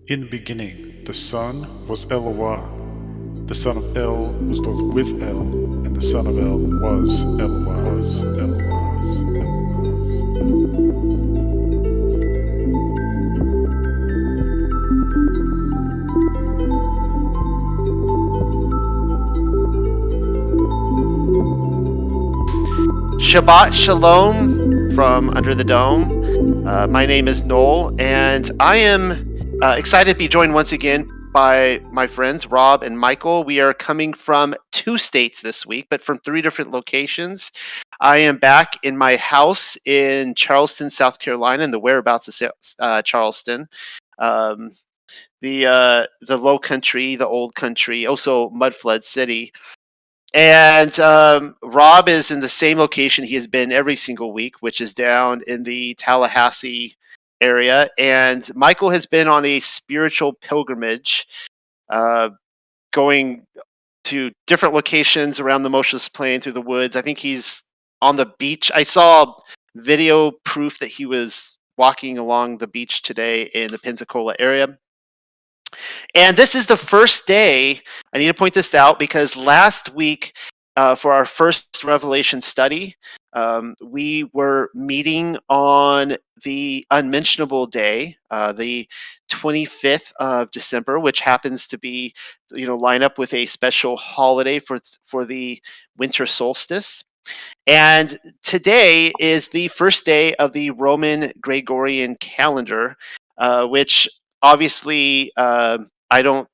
In the beginning, the Son was Eloah. The son of El was both with El, and the son of El was Eloah. Shabbat Shalom from Under the Dome. My name is Noel, and I am excited to be joined once again by my friends Rob and Michael. We are coming from 2 states this week, but from 3 different locations. I am back in my house in Charleston, South Carolina, in the whereabouts of Charleston. Um, the low country, the old country, also mud flood city. And Rob is in the same location he has been every single week, which is down in the Tallahassee area. And Michael has been on a spiritual pilgrimage, uh, going to different locations around the Motionless Plain through the woods. I think he's on the beach. I saw video proof that he was walking along the beach today in the Pensacola area. And this is the first day. I need to point this out because last week, for our first Revelation study, we were meeting on the unmentionable day, the 25th of December, which happens to be, line up with a special holiday for the winter solstice. And today is the first day of the Roman Gregorian calendar, which obviously I don't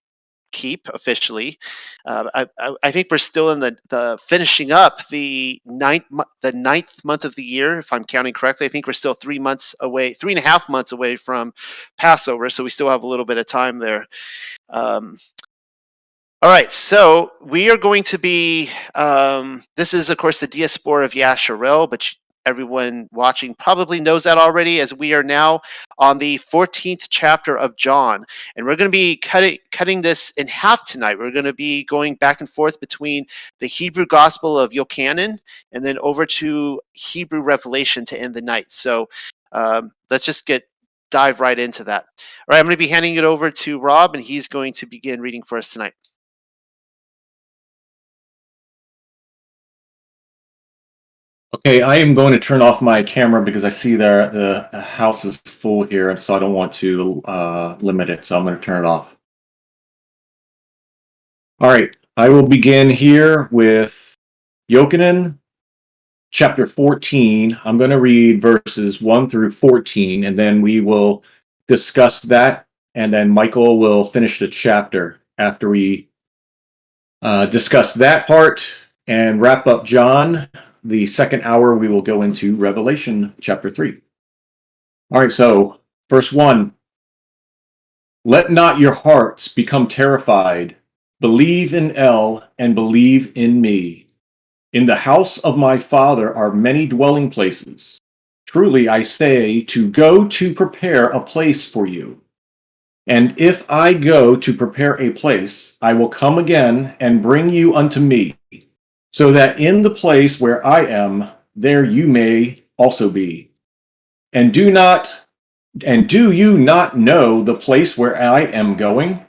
keep officially. I think we're still in the finishing up the ninth month of the year, if I'm counting correctly. I think we're still 3 months away, 3.5 months away from Passover, so we still have a little bit of time there. All right, so we are going to be. This is, of course, the Diaspora of Yashar'el, but everyone watching probably knows that already, as we are now on the 14th chapter of John, and we're going to be cutting this in half tonight. We're going to be going back and forth between the Hebrew Gospel of Yochanan and then over to Hebrew Revelation to end the night. So let's just dive right into that. All right, I'm going to be handing it over to Rob, and he's going to begin reading for us tonight. Okay, I am going to turn off my camera because I see the house is full here, and so I don't want to limit it, so I'm going to turn it off. All right, I will begin here with Yochanan, chapter 14. I'm going to read verses 1 through 14, and then we will discuss that, and then Michael will finish the chapter after we discuss that part and wrap up John. The second hour, we will go into Revelation chapter 3. All right, so verse 1. Let not your hearts become terrified. Believe in El and believe in me. In the house of my Father are many dwelling places. Truly I say, to go to prepare a place for you. And if I go to prepare a place, I will come again and bring you unto me, so that in the place where I am, there you may also be. And do you not know the place where I am going,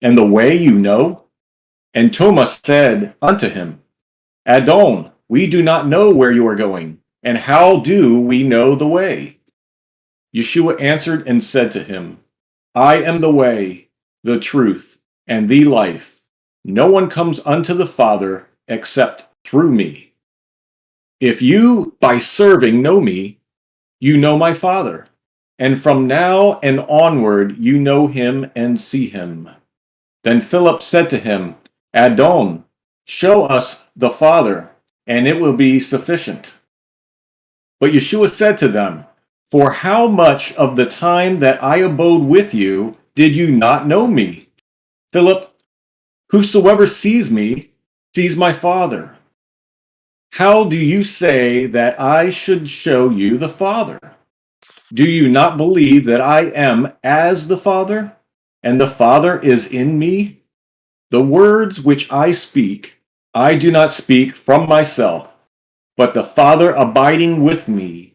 and the way you know? And Thomas said unto him, Adon, we do not know where you are going, and how do we know the way? Yeshua answered and said to him, I am the way, the truth, and the life. No one comes unto the Father except through me. If you by serving know me, you know my Father, and from now and onward you know him and see him. Then Philip said to him, Adon, show us the Father, and it will be sufficient. But Yeshua said to them, For how much of the time that I abode with you did you not know me? Philip, whosoever sees me sees my Father. How do you say that I should show you the Father? Do you not believe that I am as the Father, and the Father is in me? The words which I speak, I do not speak from myself, but the Father abiding with me,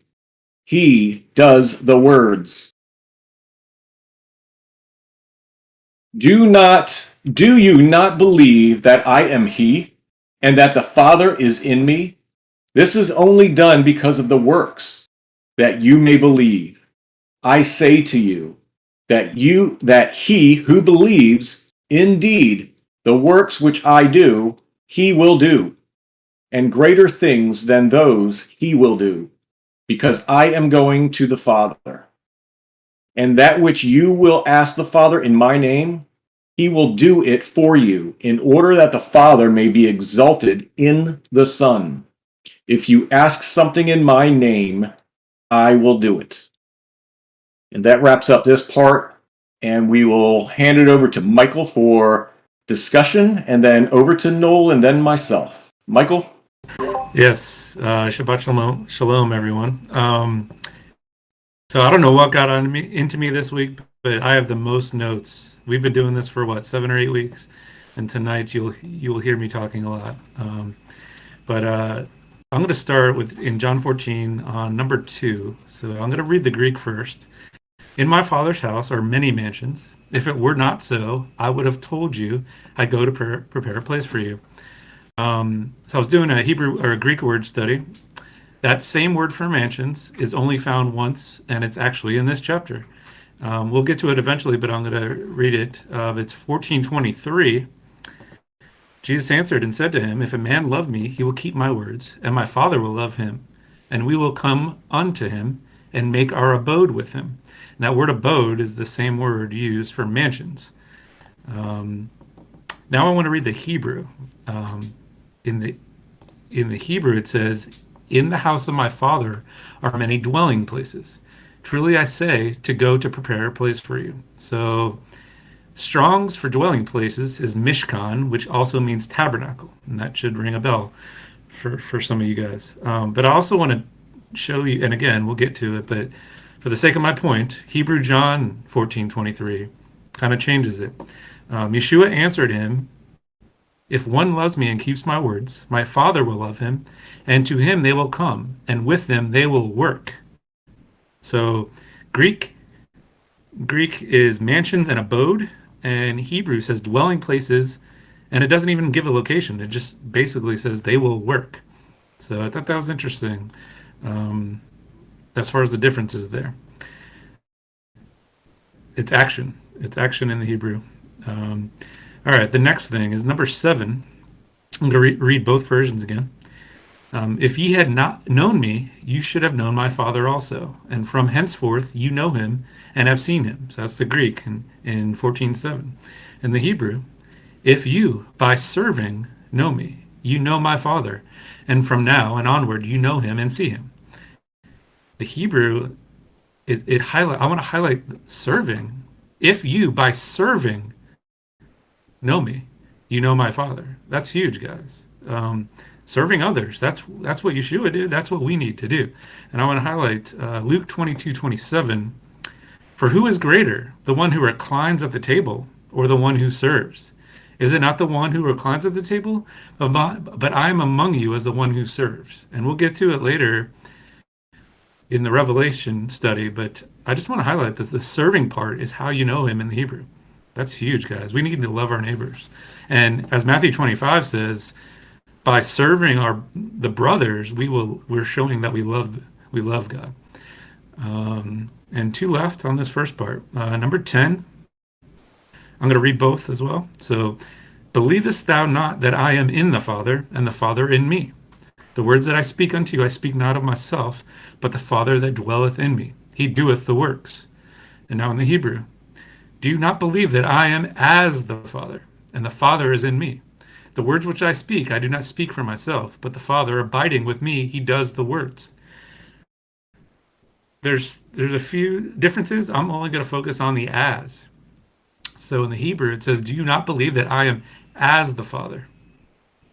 he does the words. Do you not believe that I am he, and that the Father is in me? This is only done because of the works, that you may believe. I say to you that he who believes, indeed, the works which I do, he will do, and greater things than those he will do, because I am going to the Father. And that which you will ask the Father in my name, he will do it for you, in order that the Father may be exalted in the Son. If you ask something in my name, I will do it. And that wraps up this part, and we will hand it over to Michael for discussion, and then over to Noel, and then myself. Michael? Yes, Shabbat Shalom, Shalom, everyone. So I don't know what got into me this week, but I have the most notes. We've been doing this for what, 7 or 8 weeks, and tonight you will hear me talking a lot. But I'm going to start with in John 14 on number 2. So I'm going to read the Greek first. In my Father's house are many mansions. If it were not so, I would have told you I go to prepare a place for you. So I was doing a Hebrew or a Greek word study. That same word for mansions is only found once, and it's actually in this chapter. We'll get to it eventually, but I'm going to read it. It's 14:23. Jesus answered and said to him, if a man love me, he will keep my words, and my Father will love him, and we will come unto him and make our abode with him. And that word abode is the same word used for mansions. Now I want to read the Hebrew. In the Hebrew, it says, in the house of my Father are many dwelling places. Truly I say, to go to prepare a place for you. So Strong's for dwelling places is Mishkan, which also means tabernacle. And that should ring a bell for some of you guys. But I also want to show you, and again, we'll get to it, but for the sake of my point, Hebrew John 14:23 kind of changes it. Yeshua answered him, if one loves me and keeps my words, my Father will love him, and to him they will come, and with them they will work. So Greek is mansions and abode, and Hebrew says dwelling places, and it doesn't even give a location. It just basically says they will work. So I thought that was interesting as far as the differences there. It's action. It's action in the Hebrew. All right, the next thing is number 7. I'm going to read both versions again. If ye had not known me, you should have known my Father also. And from henceforth you know him and have seen him. So that's the Greek in 14:7. And the Hebrew, if you, by serving, know me, you know my Father. And from now and onward you know him and see him. The Hebrew, I want to highlight serving. If you, by serving, know me, you know my Father. That's huge, guys. Serving others, that's what Yeshua did. That's what we need to do. And I want to highlight Luke 22:27. For who is greater, the one who reclines at the table or the one who serves? Is it not the one who reclines at the table? But I am among you as the one who serves. And we'll get to it later in the Revelation study, but I just want to highlight that the serving part is how you know him in the Hebrew. That's huge, guys. We need to love our neighbors. And as Matthew 25 says, by serving the brothers, we're showing that we love God. And 2 left on this first part. Number 10, I'm going to read both as well. So, believest thou not that I am in the Father, and the Father in me? The words that I speak unto you, I speak not of myself, but the Father that dwelleth in me. He doeth the works. And now in the Hebrew, do you not believe that I am as the Father, and the Father is in me? The words which I speak, I do not speak for myself, but the Father abiding with me, he does the works. There's a few differences. I'm only going to focus on the as. So in the Hebrew, it says, do you not believe that I am as the Father,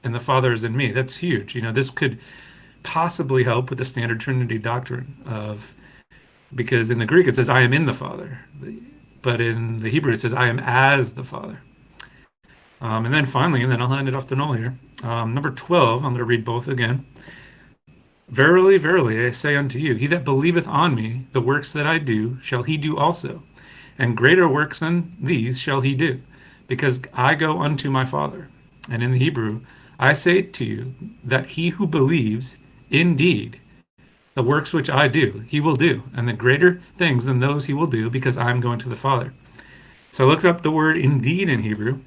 and the Father is in me? That's huge. This could possibly help with the standard Trinity doctrine because in the Greek it says, I am in the Father. But in the Hebrew, it says, I am as the Father. And then finally, and then I'll hand it off to Noel here. Number 12, I'm going to read both again. Verily, verily, I say unto you, he that believeth on me, the works that I do, shall he do also. And greater works than these shall he do, because I go unto my Father. And in the Hebrew, I say to you that he who believes, indeed, the works which I do, he will do, and the greater things than those he will do, because I'm going to the Father. So I looked up the word indeed in Hebrew,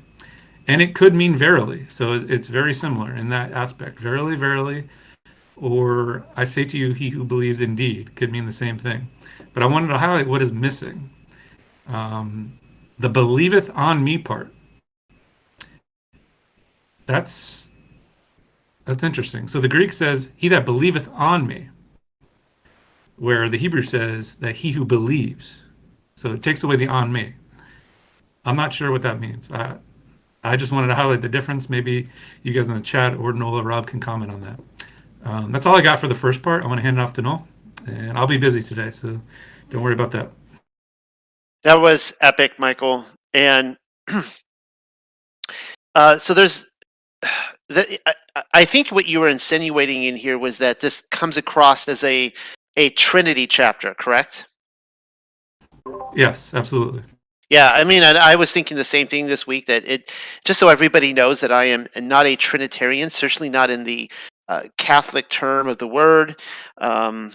and it could mean verily. So it's very similar in that aspect. Verily, verily, or I say to you, he who believes indeed could mean the same thing. But I wanted to highlight what is missing. The believeth on me part. That's interesting. So the Greek says, he that believeth on me, where the Hebrew says that he who believes. So it takes away the on me. I'm not sure what that means. I just wanted to highlight the difference. Maybe you guys in the chat or Nola, Rob can comment on that. That's all I got for the first part. I want to hand it off to Noel, and I'll be busy today, so don't worry about that. That was epic, Michael. And so there's, I think what you were insinuating in here was that this comes across as a Trinity chapter, correct? Yes, absolutely. Yeah, I mean, I was thinking the same thing this week, that it, just so everybody knows that I am not a Trinitarian, certainly not in the Catholic term of the word. I'm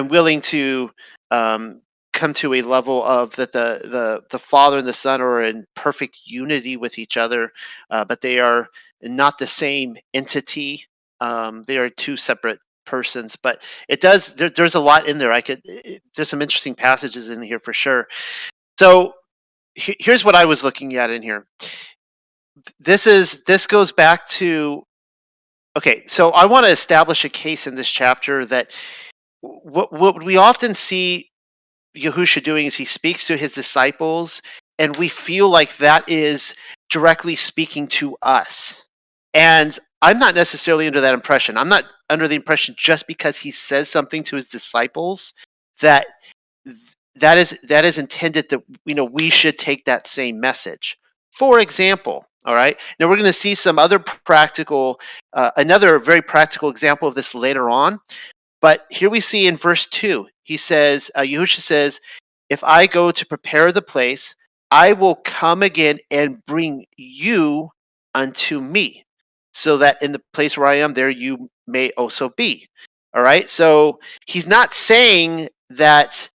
willing to come to a level of that the Father and the Son are in perfect unity with each other, but they are not the same entity. They are two separate persons, but it does. There's a lot in there. There's some interesting passages in here for sure. So here's what I was looking at in here. This goes back to, okay, so I want to establish a case in this chapter that what we often see Yahusha doing is he speaks to his disciples, and we feel like that is directly speaking to us. And I'm not necessarily under that impression. I'm not under the impression just because he says something to his disciples that that is intended that we should take that same message. For example, all right, now we're going to see some other practical, another very practical example of this later on. But here we see in verse 2, he says, Yahusha says, if I go to prepare the place, I will come again and bring you unto me, so that in the place where I am, there you may also be. All right, so he's not saying that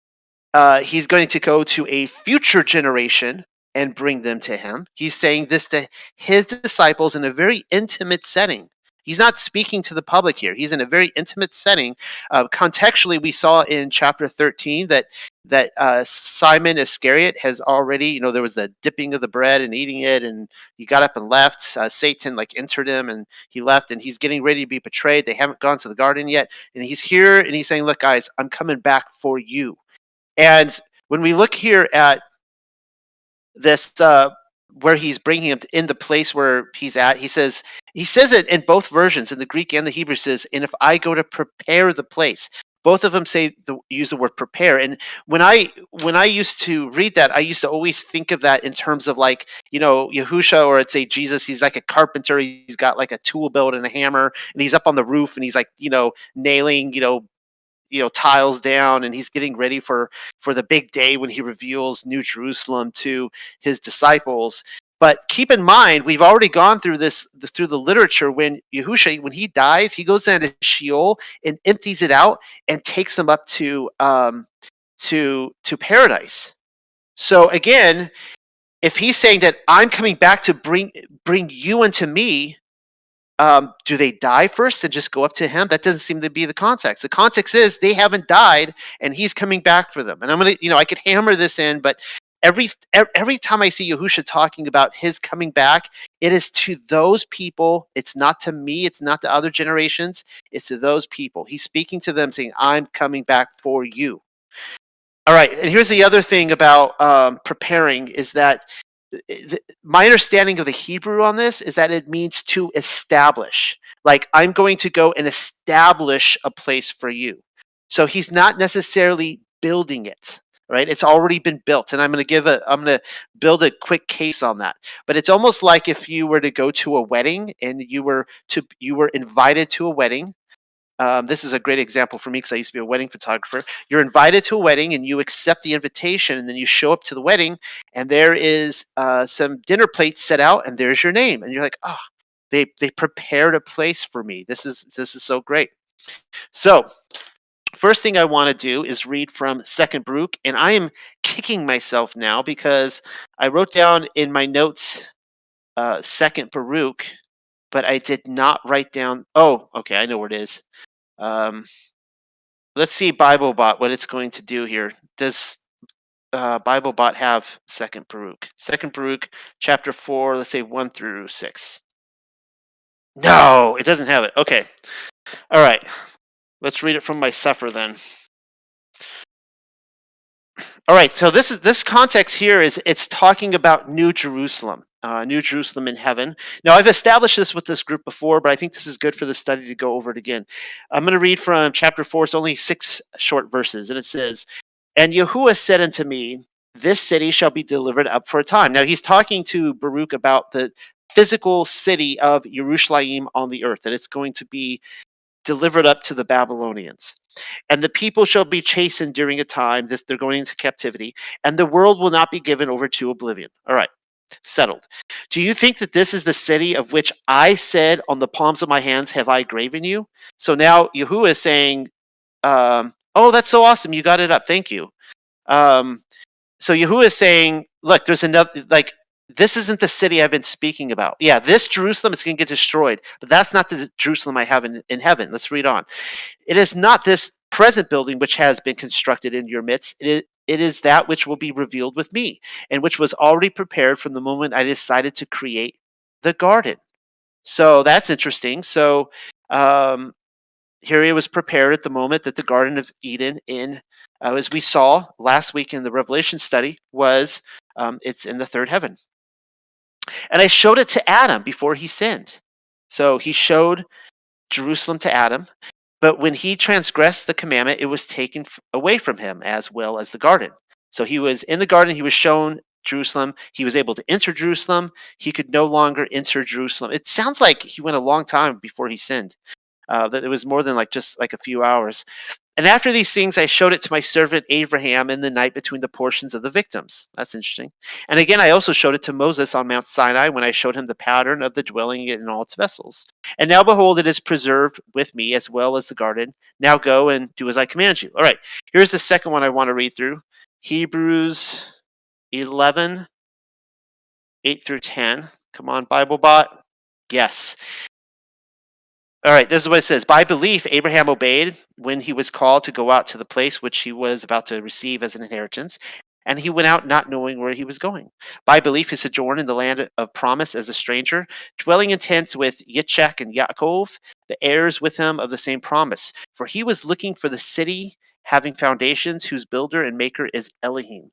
he's going to go to a future generation and bring them to him. He's saying this to his disciples in a very intimate setting. He's not speaking to the public here. He's in a very intimate setting. Contextually, we saw in chapter 13 that Simon Iscariot has already, there was the dipping of the bread and eating it, and he got up and left. Satan entered him, and he left, and he's getting ready to be betrayed. They haven't gone to the garden yet, and he's here, and he's saying, "Look, guys, I'm coming back for you." And when we look here at this, where he's bringing him in the place where he's at, he says it in both versions, in the Greek and the Hebrew, says, "And if I go to prepare the place." Both of them use the word prepare. And when I used to read that, I used to always think of that in terms of like, Yahusha, or I'd say Jesus, he's like a carpenter. He's got like a tool belt and a hammer, and he's up on the roof, and he's like, nailing, tiles down, and he's getting ready for the big day when he reveals New Jerusalem to his disciples. But keep in mind, we've already gone through through the literature. When Yahusha, when he dies, he goes down to Sheol and empties it out and takes them up to paradise. So again, if he's saying that I'm coming back to bring you unto me, do they die first and just go up to him? That doesn't seem to be the context. The context is they haven't died and he's coming back for them. And I'm going to, I could hammer this in, but every time I see Yahusha talking about his coming back, it is to those people. It's not to me. It's not to other generations. It's to those people. He's speaking to them saying, I'm coming back for you. All right. And here's the other thing about preparing is that my understanding of the Hebrew on this is that it means to establish. Like, I'm going to go and establish a place for you. So he's not necessarily building it, right? It's already been built. And I'm going to build a quick case on that. But it's almost like if you were to go to a wedding and you were invited to a wedding, this is a great example for me because I used to be a wedding photographer. You're invited to a wedding and you accept the invitation, and then you show up to the wedding, and there is some dinner plates set out, and there's your name, and you're like, oh, they prepared a place for me. This is so great. So first thing I want to do is read from Second Baruch, and I am kicking myself now because I wrote down in my notes Second Baruch, but I did not write down. Oh, okay, I know where it is. Let's see BibleBot what it's going to do here. Does BibleBot have Second Baruch? Second Baruch, chapter 4. Let's say 1 through 6. No, it doesn't have it. Okay, all right. Let's read it from my Sefer then. All right, so this context here is it's talking about New Jerusalem in heaven. Now, I've established this with this group before, but I think this is good for the study to go over it again. I'm going to read from chapter 4. It's only 6 short verses, and it says, "And Yahuwah said unto me, this city shall be delivered up for a time." Now, he's talking to Baruch about the physical city of Jerusalem on the earth, that it's going to be delivered up to the Babylonians. "And the people shall be chastened during a time that they're going into captivity, and the world will not be given over to oblivion." All right, settled. "Do you think that this is the city of which I said, on the palms of my hands have I graven you?" So now Yahuwah is saying, oh, that's so awesome. You got it up. Thank you. So Yahuwah is saying, look, there's another, like, this isn't the city I've been speaking about. Yeah, this Jerusalem is going to get destroyed, but that's not the Jerusalem I have in heaven. Let's read on. "It is not this present building which has been constructed in your midst. It is that which will be revealed with me, and which was already prepared from the moment I decided to create the garden." So that's interesting. So here it was prepared at the moment that the Garden of Eden, as we saw last week in the Revelation study, was it's in the third heaven. "And I showed it to Adam before he sinned." So he showed Jerusalem to Adam, but when he transgressed the commandment, it was taken away from him, as well as the garden. So he was in the garden, he was shown Jerusalem, he was able to enter Jerusalem, he could no longer enter Jerusalem. It sounds like he went a long time before he sinned, that it was more than just like a few hours. "And after these things, I showed it to my servant Abraham in the night between the portions of the victims." That's interesting. "And again, I also showed it to Moses on Mount Sinai when I showed him the pattern of the dwelling in all its vessels. And now behold, it is preserved with me as well as the garden. Now go and do as I command you." All right, here's the second one I want to read through. Hebrews 11, 8 through 10. Come on, BibleBot. Yes. All right, this is what it says. "By belief, Abraham obeyed when he was called to go out to the place which he was about to receive as an inheritance, and he went out not knowing where he was going. By belief, he sojourned in the land of promise as a stranger, dwelling in tents with Yitzchak and Yaakov, the heirs with him of the same promise. For he was looking for the city having foundations, whose builder and maker is Elohim."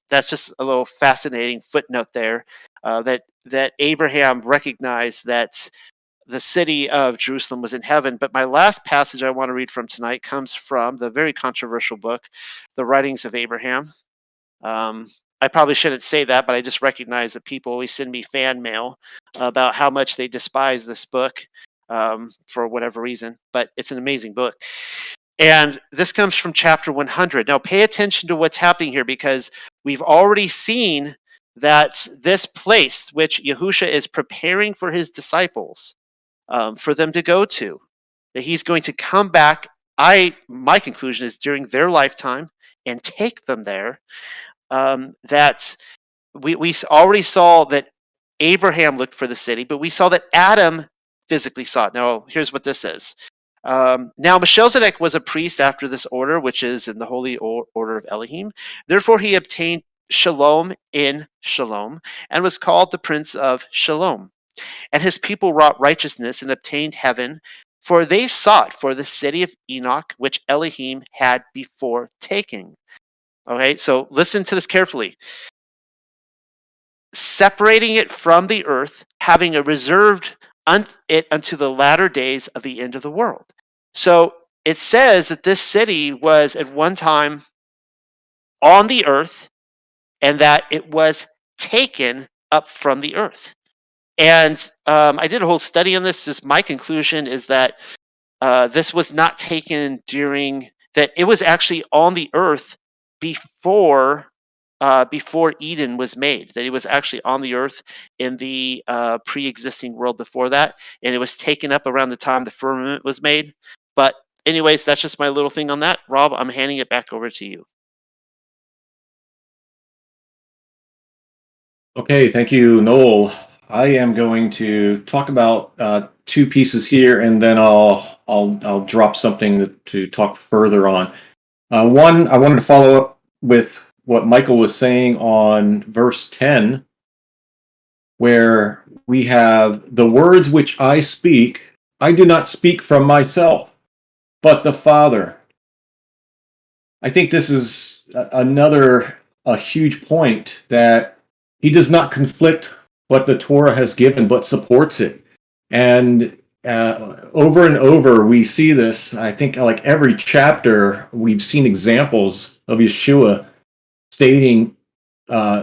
That's just a little fascinating footnote there, that Abraham recognized that the city of Jerusalem was in heaven. But my last passage I want to read from tonight comes from the very controversial book, The Writings of Abraham. I probably shouldn't say that, but I just recognize that people always send me fan mail about how much they despise this book for whatever reason. But it's an amazing book. And this comes from chapter 100. Now, pay attention to what's happening here, because we've already seen that this place, which Yahusha is preparing for his disciples, for them to go to, that he's going to come back. My conclusion is during their lifetime and take them there. That we already saw that Abraham looked for the city, but we saw that Adam physically saw it. Now, here's what this says. "Now Melchizedek was a priest after this order, which is in the holy order of Elohim. Therefore he obtained shalom in shalom, and was called the Prince of Shalom. And his people wrought righteousness and obtained heaven, for they sought for the city of Enoch, which Elohim had before taken." Okay, so listen to this carefully. "Separating it from the earth, having a reserved it unto the latter days of the end of the world." So it says that this city was at one time on the earth, and that it was taken up from the earth. And I did a whole study on this. Just my conclusion is that this was not taken during that. It was actually on the earth before Eden was made. That it was actually on the earth in the pre-existing world before that, and it was taken up around the time the firmament was made. But anyways, that's just my little thing on that. Rob, I'm handing it back over to you. Okay, thank you, Noel. I am going to talk about two pieces here, and then I'll drop something to talk further on. One, I wanted to follow up with what Michael was saying on verse 10, where we have the words which I speak, I do not speak from myself, but the Father. I think this is a huge point, that he does not conflict what the Torah has given, but supports it. And over and over, we see this. I think like every chapter, we've seen examples of Yeshua stating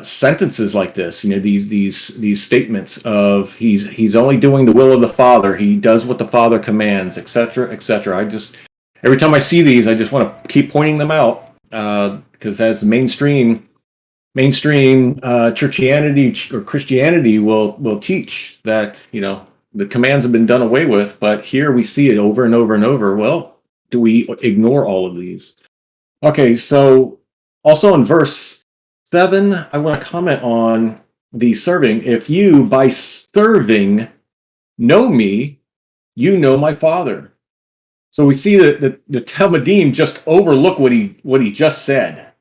sentences like this. You know, these statements of he's only doing the will of the Father. He does what the Father commands, etc., etc. Every time I see these, I just want to keep pointing them out, because as mainstream churchianity or Christianity will teach that, you know, the commands have been done away with. But here we see it over and over and over. Well, do we ignore all of these? Okay, so also in verse 7, I want to comment on the serving. If you by serving know me, you know my Father. So we see that the Talmudim just overlook what he just said,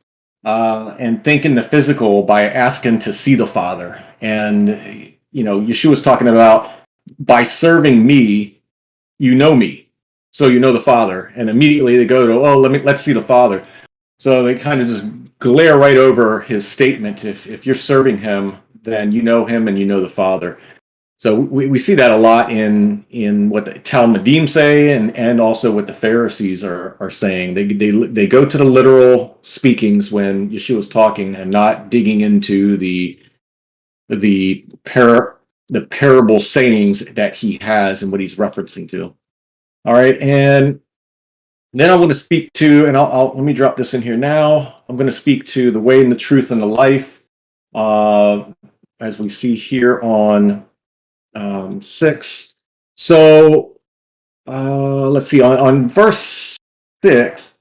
and think in the physical by asking to see the Father. And you know, Yeshua's talking about, by serving me, you know me, so you know the Father. And immediately they go to, oh, let's see the Father. So they kind of just glare right over his statement. If you're serving him, then you know him and you know the Father. So we see that a lot in what the Talmudim say, and also what the Pharisees are saying. They go to the literal speakings when Yeshua's talking, and not digging into the parable sayings that he has and what he's referencing to. All right, and then I want to speak to, and I'll let me drop this in here now. I'm going to speak to the way and the truth and the life, as we see here on 6. So let's see, on verse 6,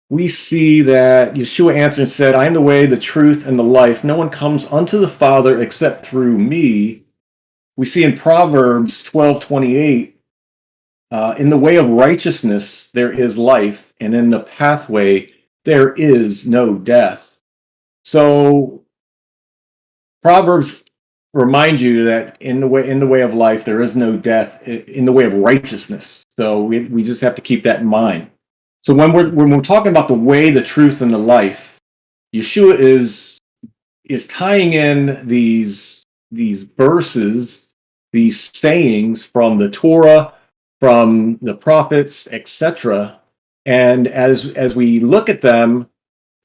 we see that Yeshua answered and said, I am the way, the truth, and the life. No one comes unto the Father except through me. We see in Proverbs 12:28, in the way of righteousness there is life, and in the pathway there is no death. So Proverbs remind you that in the way of life there is no death, in the way of righteousness. So we just have to keep that in mind. So when we're talking about the way, the truth, and the life, Yeshua is tying in these verses, these sayings from the Torah, from the prophets, etc. And as we look at them,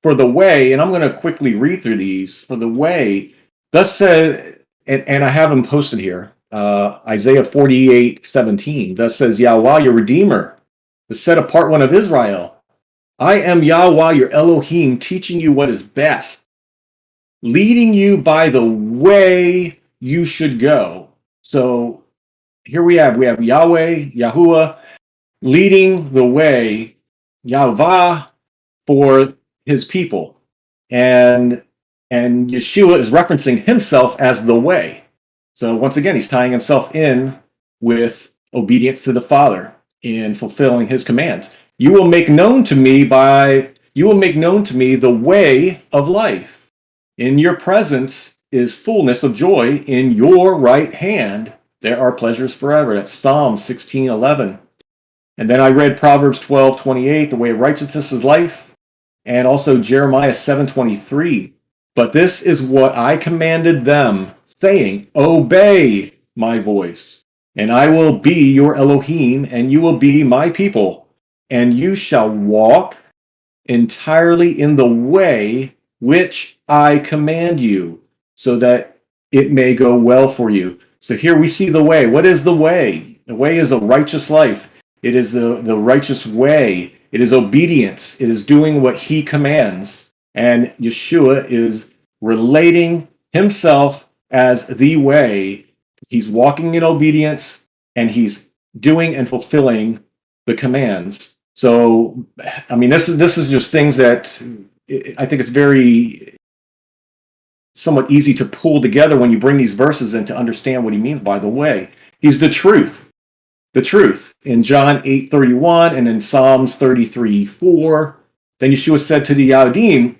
for the way, and I'm going to quickly read through these. For the way, thus said, and I have them posted here, Isaiah 48:17. Thus says Yahweh, your Redeemer, the set apart one of Israel. I am Yahweh, your Elohim, teaching you what is best, leading you by the way you should go. So here we have Yahweh, Yahuwah, leading the way, Yahweh, for his people. And Yeshua is referencing himself as the way. So once again, he's tying himself in with obedience to the Father in fulfilling his commands. You will make known to me the way of life. In your presence is fullness of joy. In your right hand there are pleasures forever. That's Psalm 16:11. And then I read Proverbs 12:28, the way of righteousness is life, and also Jeremiah 7:23. But this is what I commanded them, saying, obey my voice, and I will be your Elohim, and you will be my people, and you shall walk entirely in the way which I command you, so that it may go well for you. So here we see the way. What is the way? The way is a righteous life. It is the righteous way. It is obedience. It is doing what he commands. And Yeshua is relating himself as the way. He's walking in obedience and he's doing and fulfilling the commands. So, I mean, this is just things that I think it's very somewhat easy to pull together when you bring these verses in to understand what he means by the way. He's the truth in John 8:31 and in Psalms 33:4. Then Yeshua said to the Yahudim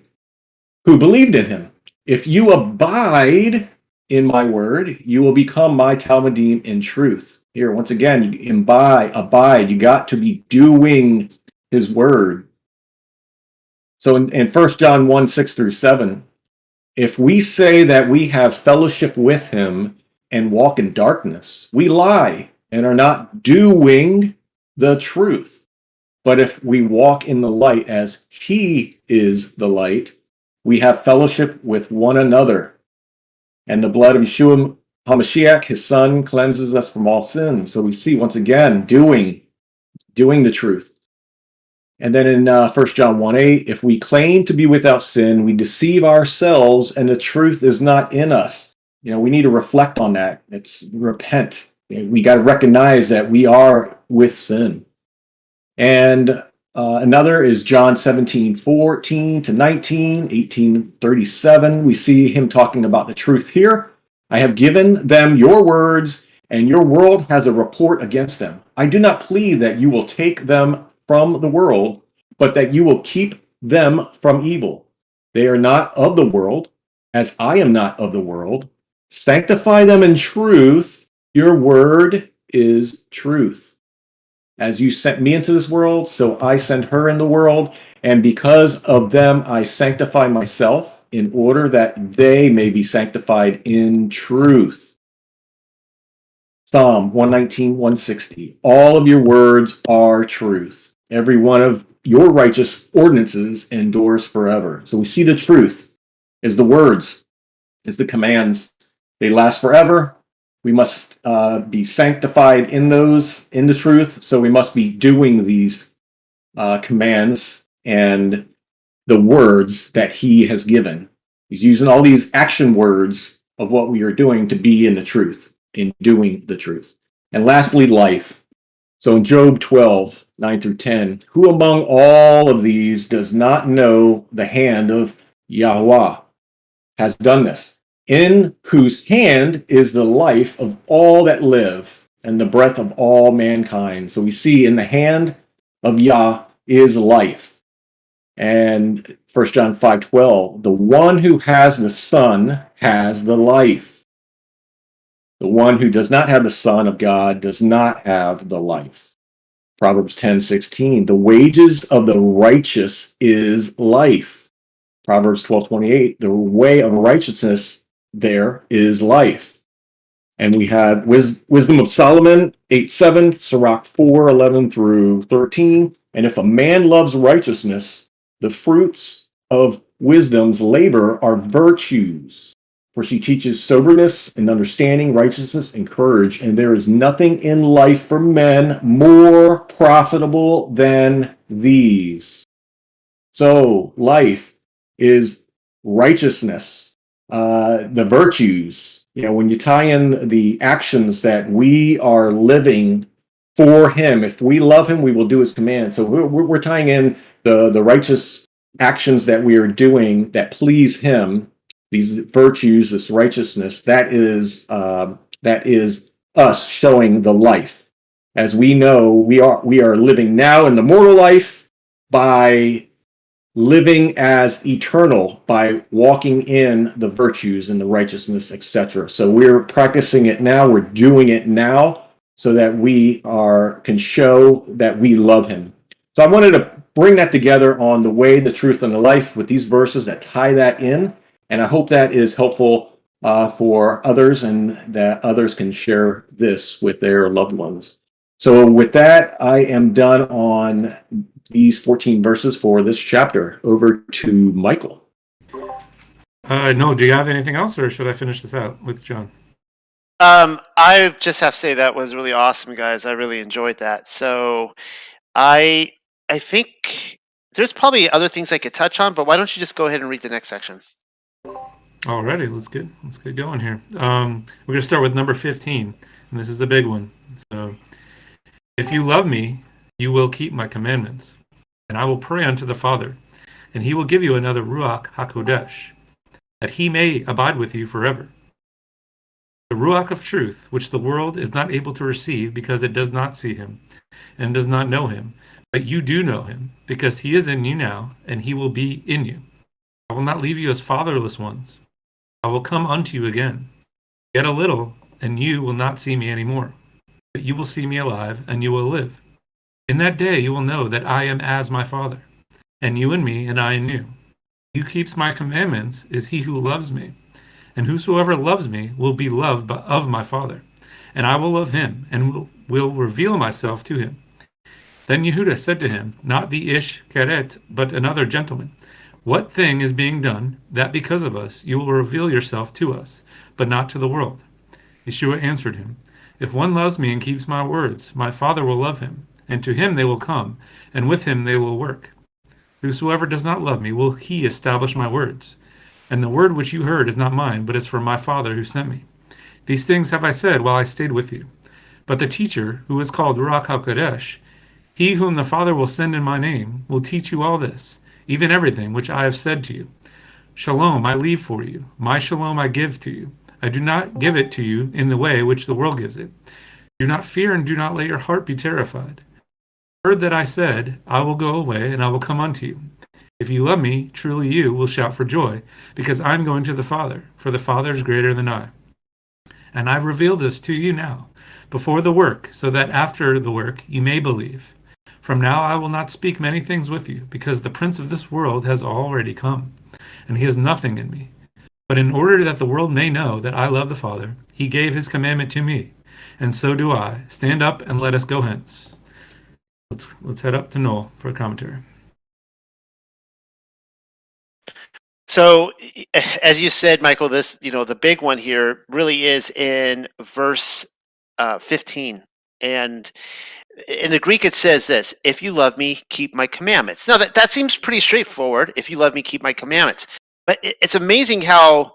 who believed in him, if you abide in my word, you will become my Talmudim in truth. Here, once again, you abide. You got to be doing his word. So in 1 John 1:6-7, if we say that we have fellowship with him and walk in darkness, we lie and are not doing the truth. But if we walk in the light as he is the light, we have fellowship with one another. And the blood of Yeshua HaMashiach, his son, cleanses us from all sins. So we see once again doing the truth. And then in 1 John 1:8, if we claim to be without sin, we deceive ourselves and the truth is not in us. You know, we need to reflect on that. It's repent. We got to recognize that we are with sin. And another is John 17:14-19, 18:37. We see him talking about the truth here. I have given them your words, and your world has a report against them. I do not plead that you will take them from the world, but that you will keep them from evil. They are not of the world, as I am not of the world. Sanctify them in truth. Your word is truth. As you sent me into this world, so I send her in the world, and because of them I sanctify myself, in order that they may be sanctified in truth. Psalm 119, 160. All of your words are truth. Every one of your righteous ordinances endures forever. So we see the truth is the words, is the commands. They last forever. We must be sanctified in the truth. So we must be doing these commands and the words that he has given. He's using all these action words of what we are doing to be in the truth, in doing the truth. And lastly, life. So in Job 12:9-10, who among all of these does not know the hand of Yahweh has done this? In whose hand is the life of all that live and the breath of all mankind. So we see in the hand of Yah is life. And 1 John 5:12, the one who has the Son has the life. The one who does not have the Son of God does not have the life. Proverbs 10:16, the wages of the righteous is life. Proverbs 12:28, the way of righteousness there is life. And we have Wisdom of Solomon 8:7, Sirach 4:11-13. And if a man loves righteousness, the fruits of wisdom's labor are virtues. For she teaches soberness and understanding, righteousness and courage. And there is nothing in life for men more profitable than these. So life is righteousness, the virtues. You know, when you tie in the actions that we are living for him, if we love him, we will do his commands. So we're tying in the righteous actions that we are doing that please him, these virtues, this righteousness, that is us showing the life. As we know, we are living now in the mortal life by living as eternal, by walking in the virtues and the righteousness, etc. So we're practicing it now, we're doing it now, so that we can show that we love him. So I wanted to bring that together on the way, the truth, and the life with these verses that tie that in. And I hope that is helpful for others and that others can share this with their loved ones. So with that, I am done on these 14 verses for this chapter. Over to Michael. No, do you have anything else, or should I finish this out with John? I just have to say that was really awesome, guys. I really enjoyed that. So I I think there's probably other things I could touch on, but why don't you just go ahead and read the next section? Alrighty, let's get going here. We're gonna start with number 15, and this is the big one. So, if you love me, you will keep my commandments, and I will pray unto the Father, and he will give you another Ruach Hakodesh, that he may abide with you forever. The Ruach of truth, which the world is not able to receive because it does not see him and does not know him, but you do know him, because he is in you now, and he will be in you. I will not leave you as fatherless ones. I will come unto you again. Yet a little, and you will not see me any more. But you will see me alive, and you will live. In that day you will know that I am as my Father, and you in me, and I in you. He who keeps my commandments is he who loves me, and whosoever loves me will be loved of my Father, and I will love him, and will reveal myself to him. Then Yehuda said to him, not the Ish Keret, but another gentleman, what thing is being done, that because of us you will reveal yourself to us, but not to the world? Yeshua answered him, if one loves me and keeps my words, my Father will love him, and to him they will come, and with him they will work. Whosoever does not love me will he establish my words. And the word which you heard is not mine, but is from my Father who sent me. These things have I said while I stayed with you. But the teacher, who is called Ruach HaKodesh, he whom the Father will send in my name, will teach you all this, even everything which I have said to you. Shalom I leave for you, my shalom I give to you. I do not give it to you in the way which the world gives it. Do not fear and do not let your heart be terrified. Heard that I said, I will go away and I will come unto you. If you love me, truly you will shout for joy, because I am going to the Father, for the Father is greater than I. And I reveal this to you now, before the work, so that after the work you may believe. From now I will not speak many things with you, because the prince of this world has already come, and he has nothing in me. But in order that the world may know that I love the Father, he gave his commandment to me, and so do I. Stand up and let us go hence. Let's head up to Noel for a commentary. So, as you said, Michael, this the big one here really is in verse 15, and in the Greek it says this: "If you love me, keep my commandments." Now that seems pretty straightforward. If you love me, keep my commandments. But it's amazing how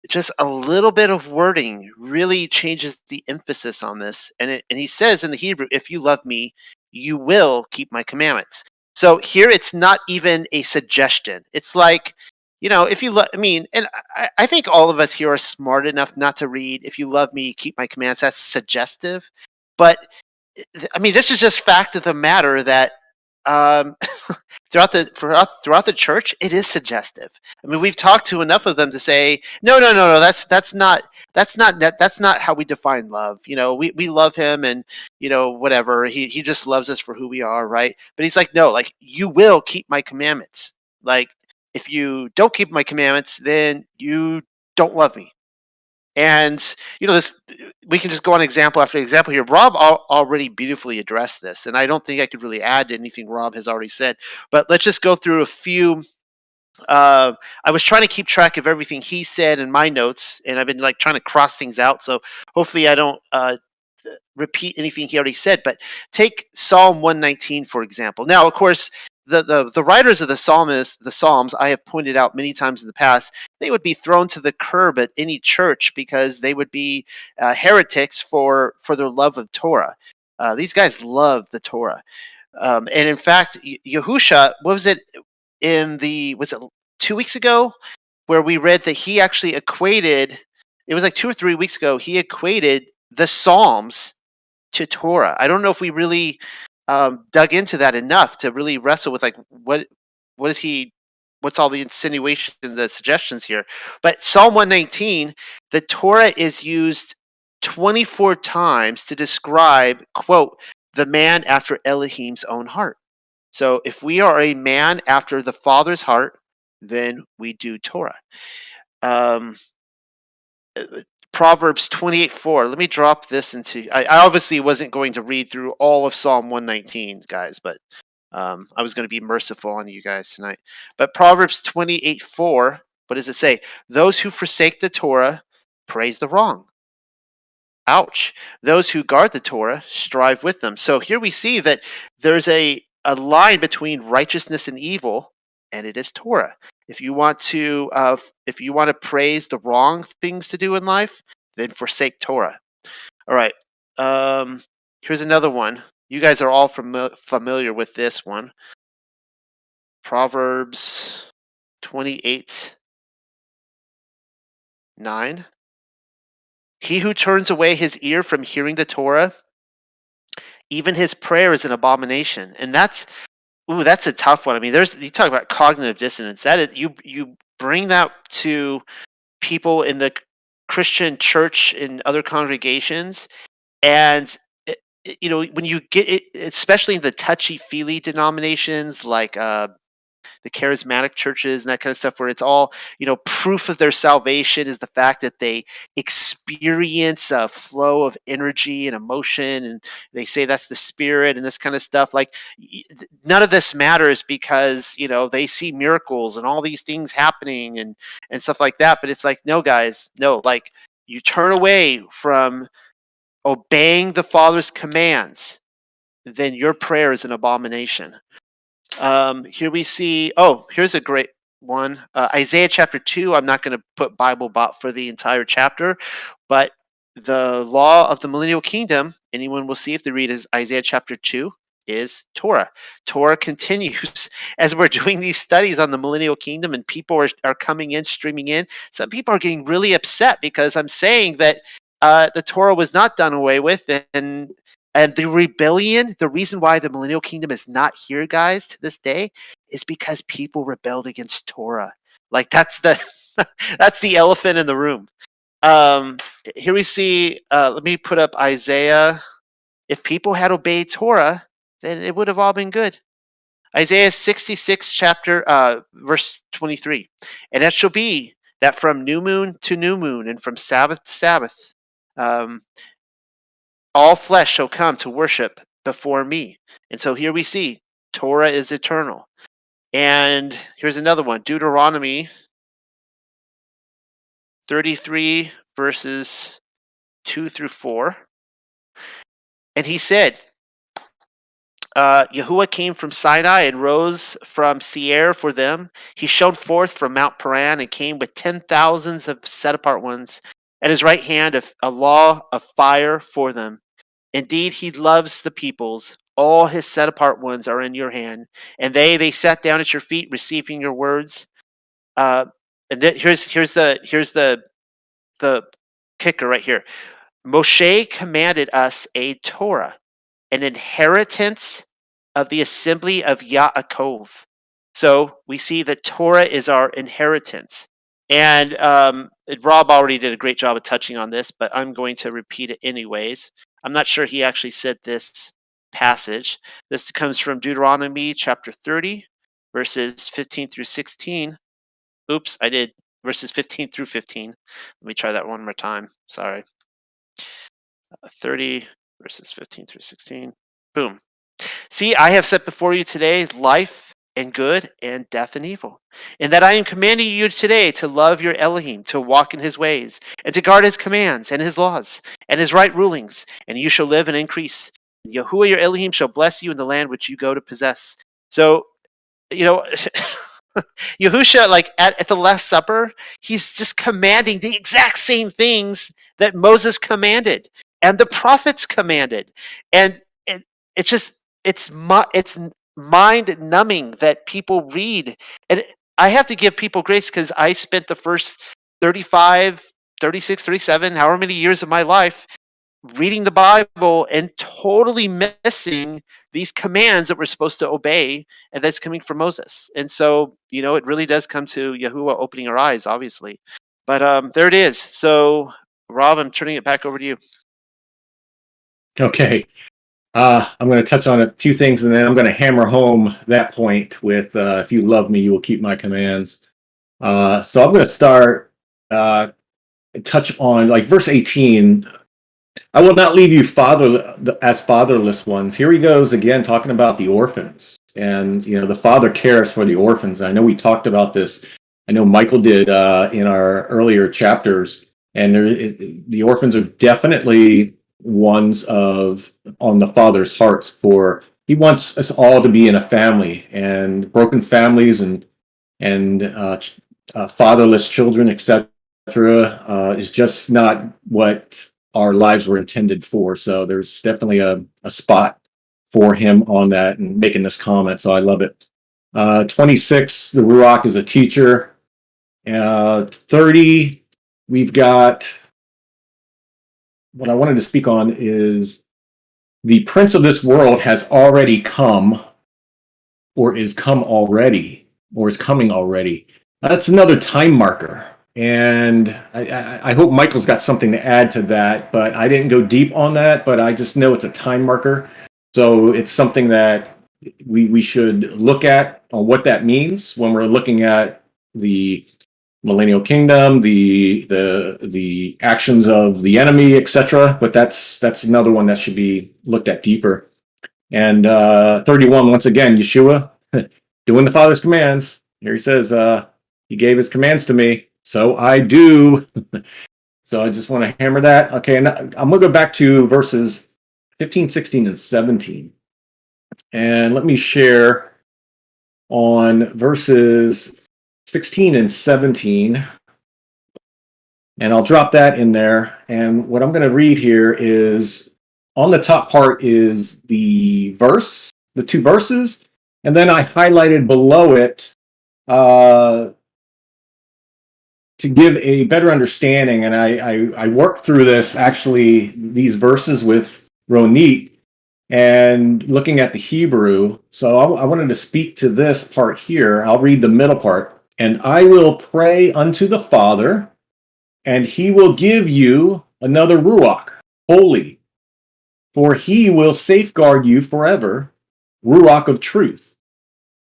just a little bit of wording really changes the emphasis on this. And he says in the Hebrew, "If you love me, you will keep my commandments." So here it's not even a suggestion. It's like, if you love, and I think all of us here are smart enough not to read, "If you love me, keep my commands." That's suggestive. But this is just fact of the matter that um, throughout the church, it is suggestive. We've talked to enough of them to say, no, no, no, no, that's not how we define love. We love him, and whatever, he just loves us for who we are, right? But he's like, no, like, you will keep my commandments. Like, if you don't keep my commandments, then you don't love me. And this, we can just go on example after example here. Rob already beautifully addressed this, and I don't think I could really add to anything Rob has already said. But let's just go through a few. I was trying to keep track of everything he said in my notes, and I've been like trying to cross things out. So hopefully I don't repeat anything he already said. But take Psalm 119 for example. Now, of course, the writers of the Psalms, I have pointed out many times in the past, they would be thrown to the curb at any church because they would be heretics for their love of Torah. These guys love the Torah, and in fact, Yahusha, what was it was it 2 weeks ago, where we read that he actually equated? It was like 2 or 3 weeks ago. He equated the Psalms to Torah. I don't know if we really dug into that enough to really wrestle with, like, what's all the insinuation, the suggestions here. But Psalm 119, the Torah is used 24 times to describe, quote, the man after Elohim's own heart. So if we are a man after the Father's heart, then we do Torah. Um, Proverbs 28:4. Let me drop this into. I obviously wasn't going to read through all of Psalm 119, guys, but I was going to be merciful on you guys tonight. But Proverbs 28:4. What does it say? Those who forsake the Torah praise the wrong. Ouch. Those who guard the Torah strive with them. So here we see that there's a line between righteousness and evil, and it is Torah. If you want to praise the wrong things to do in life, then forsake Torah. All right. Here's another one. You guys are all familiar with this one. Proverbs 28:9. He who turns away his ear from hearing the Torah, even his prayer is an abomination. And that's a tough one. I mean, you talk about cognitive dissonance. That is, you bring that to people in the Christian church in other congregations, and when you get it, especially in the touchy-feely denominations like the charismatic churches and that kind of stuff, where it's all, proof of their salvation is the fact that they experience a flow of energy and emotion, and they say that's the spirit and this kind of stuff. Like, none of this matters because, they see miracles and all these things happening and stuff like that. But it's like, no, guys, no, like, you turn away from obeying the Father's commands, then your prayer is an abomination. Here we see, here's a great one. Isaiah chapter 2. I'm not going to put Bible bot for the entire chapter, but the law of the millennial kingdom, anyone will see if they read Isaiah chapter 2, is Torah. Torah continues as we're doing these studies on the millennial kingdom, and people are coming in, streaming in. Some people are getting really upset because I'm saying that the Torah was not done away with, and the rebellion, the reason why the millennial kingdom is not here, guys, to this day, is because people rebelled against Torah. Like, that's the that's the elephant in the room. Here we see, let me put up Isaiah. If people had obeyed Torah, then it would have all been good. Isaiah 66, chapter verse 23. And it shall be that from new moon to new moon and from Sabbath to Sabbath, all flesh shall come to worship before me. And so here we see Torah is eternal. And here's another one, Deuteronomy 33, verses 2 through 4. And he said, Yahuwah came from Sinai and rose from Seir for them. He shone forth from Mount Paran and came with 10,000s of set-apart ones, and his right hand a law of fire for them. Indeed, he loves the peoples. All his set-apart ones are in your hand, and they sat down at your feet, receiving your words. And here's the kicker right here. Moshe commanded us a Torah, an inheritance of the assembly of Yaakov. So we see that Torah is our inheritance. And Rob already did a great job of touching on this, but I'm going to repeat it anyways. I'm not sure he actually said this passage. This comes from Deuteronomy chapter 30, verses 15 through 16. Oops, I did verses 15 through 15. Let me try that one more time. Sorry. 30, verses 15 through 16. Boom. See, I have set before you today life and good and death and evil. And that I am commanding you today to love your Elohim, to walk in his ways, and to guard his commands and his laws and his right rulings, and you shall live and increase. And Yahuwah your Elohim shall bless you in the land which you go to possess. So, Yahusha, like at the Last Supper, he's just commanding the exact same things that Moses commanded and the prophets commanded. And it's mind numbing that people read. And I have to give people grace because I spent the first 35, 36, 37, however many years of my life reading the Bible and totally missing these commands that we're supposed to obey, and that's coming from Moses. And so, it really does come to Yahuwah opening our eyes, obviously. But there it is. So, Rob, I'm turning it back over to you. Okay. I'm going to touch on a few things, and then I'm going to hammer home that point with, if you love me, you will keep my commands. So I'm going to start, touch on, like, verse 18. I will not leave you as fatherless ones. Here he goes again, talking about the orphans. And, the Father cares for the orphans. I know we talked about this. I know Michael did in our earlier chapters. and the orphans are definitely ones on the Father's hearts. For He wants us all to be in a family, and broken families and fatherless children, etc., is just not what our lives were intended for. So there's definitely a spot for him on that and making this comment. So I love it. 26, the Ruach is a teacher. 30, we've got what I wanted to speak on is the prince of this world has already come, or is come already, or is coming already. That's another time marker. And I hope Michael's got something to add to that, but I didn't go deep on that, but I just know it's a time marker. So it's something that we should look at on what that means when we're looking at the millennial kingdom, the actions of the enemy, etc. But that's another one that should be looked at deeper. And 31, once again, Yeshua doing the Father's commands. Here he says, he gave his commands to me, so I do. So I just want to hammer that. Okay, and I'm going to go back to verses 15, 16, and 17. And let me share on verses 16 and 17. And I'll drop that in there. And what I'm going to read here is, on the top part is the verse, the two verses. And then I highlighted below it to give a better understanding. And I worked through this, actually, these verses with Ronit and looking at the Hebrew. So I wanted to speak to this part here. I'll read the middle part. And I will pray unto the Father, and he will give you another Ruach, holy, for he will safeguard you forever, Ruach of truth,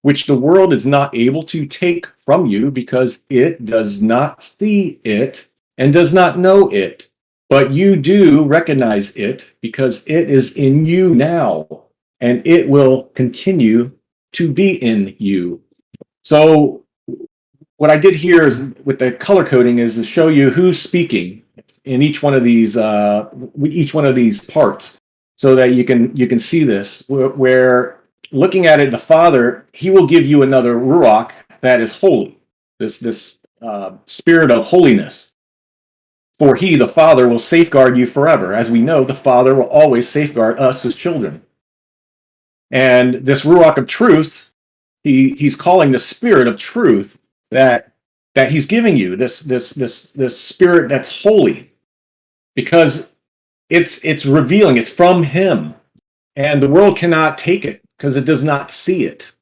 which the world is not able to take from you, because it does not see it and does not know it. But you do recognize it, because it is in you now, and it will continue to be in you. So what I did here is, with the color coding, is to show you who's speaking in each one of these parts, so that you can see this. Where looking at it, the Father, he will give you another Ruach that is holy, this spirit of holiness. For he, the Father, will safeguard you forever. As we know, the Father will always safeguard us as children. And this Ruach of truth, he's calling the spirit of truth that he's giving you, this spirit that's holy, because it's revealing, it's from him, and the world cannot take it because it does not see it.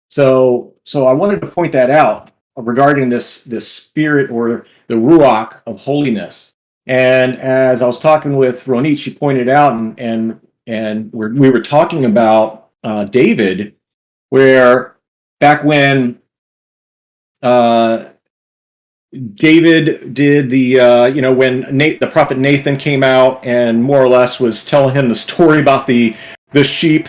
So I wanted to point that out regarding this spirit, or the Ruach of holiness. And as I was talking with Ronit, she pointed out, and we were talking about David, where back when David did when the prophet Nathan came out and more or less was telling him the story about the sheep,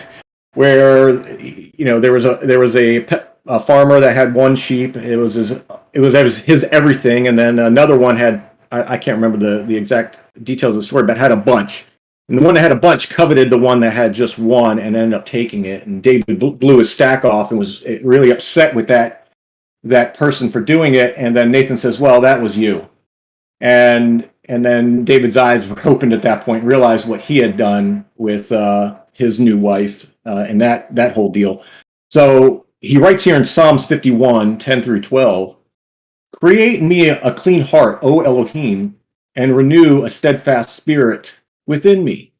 where there was a farmer that had one sheep. It was his everything, and then another one had, I can't remember the exact details of the story, but had a bunch. And the one that had a bunch coveted the one that had just one and ended up taking it. And David blew his stack off and was really upset with that person for doing it. And then Nathan says, well, that was you. And then David's eyes were opened at that point and realized what he had done with his new wife and that whole deal. So he writes here in Psalms 51, 10 through 12, create in me a clean heart, O Elohim, and renew a steadfast spirit within me.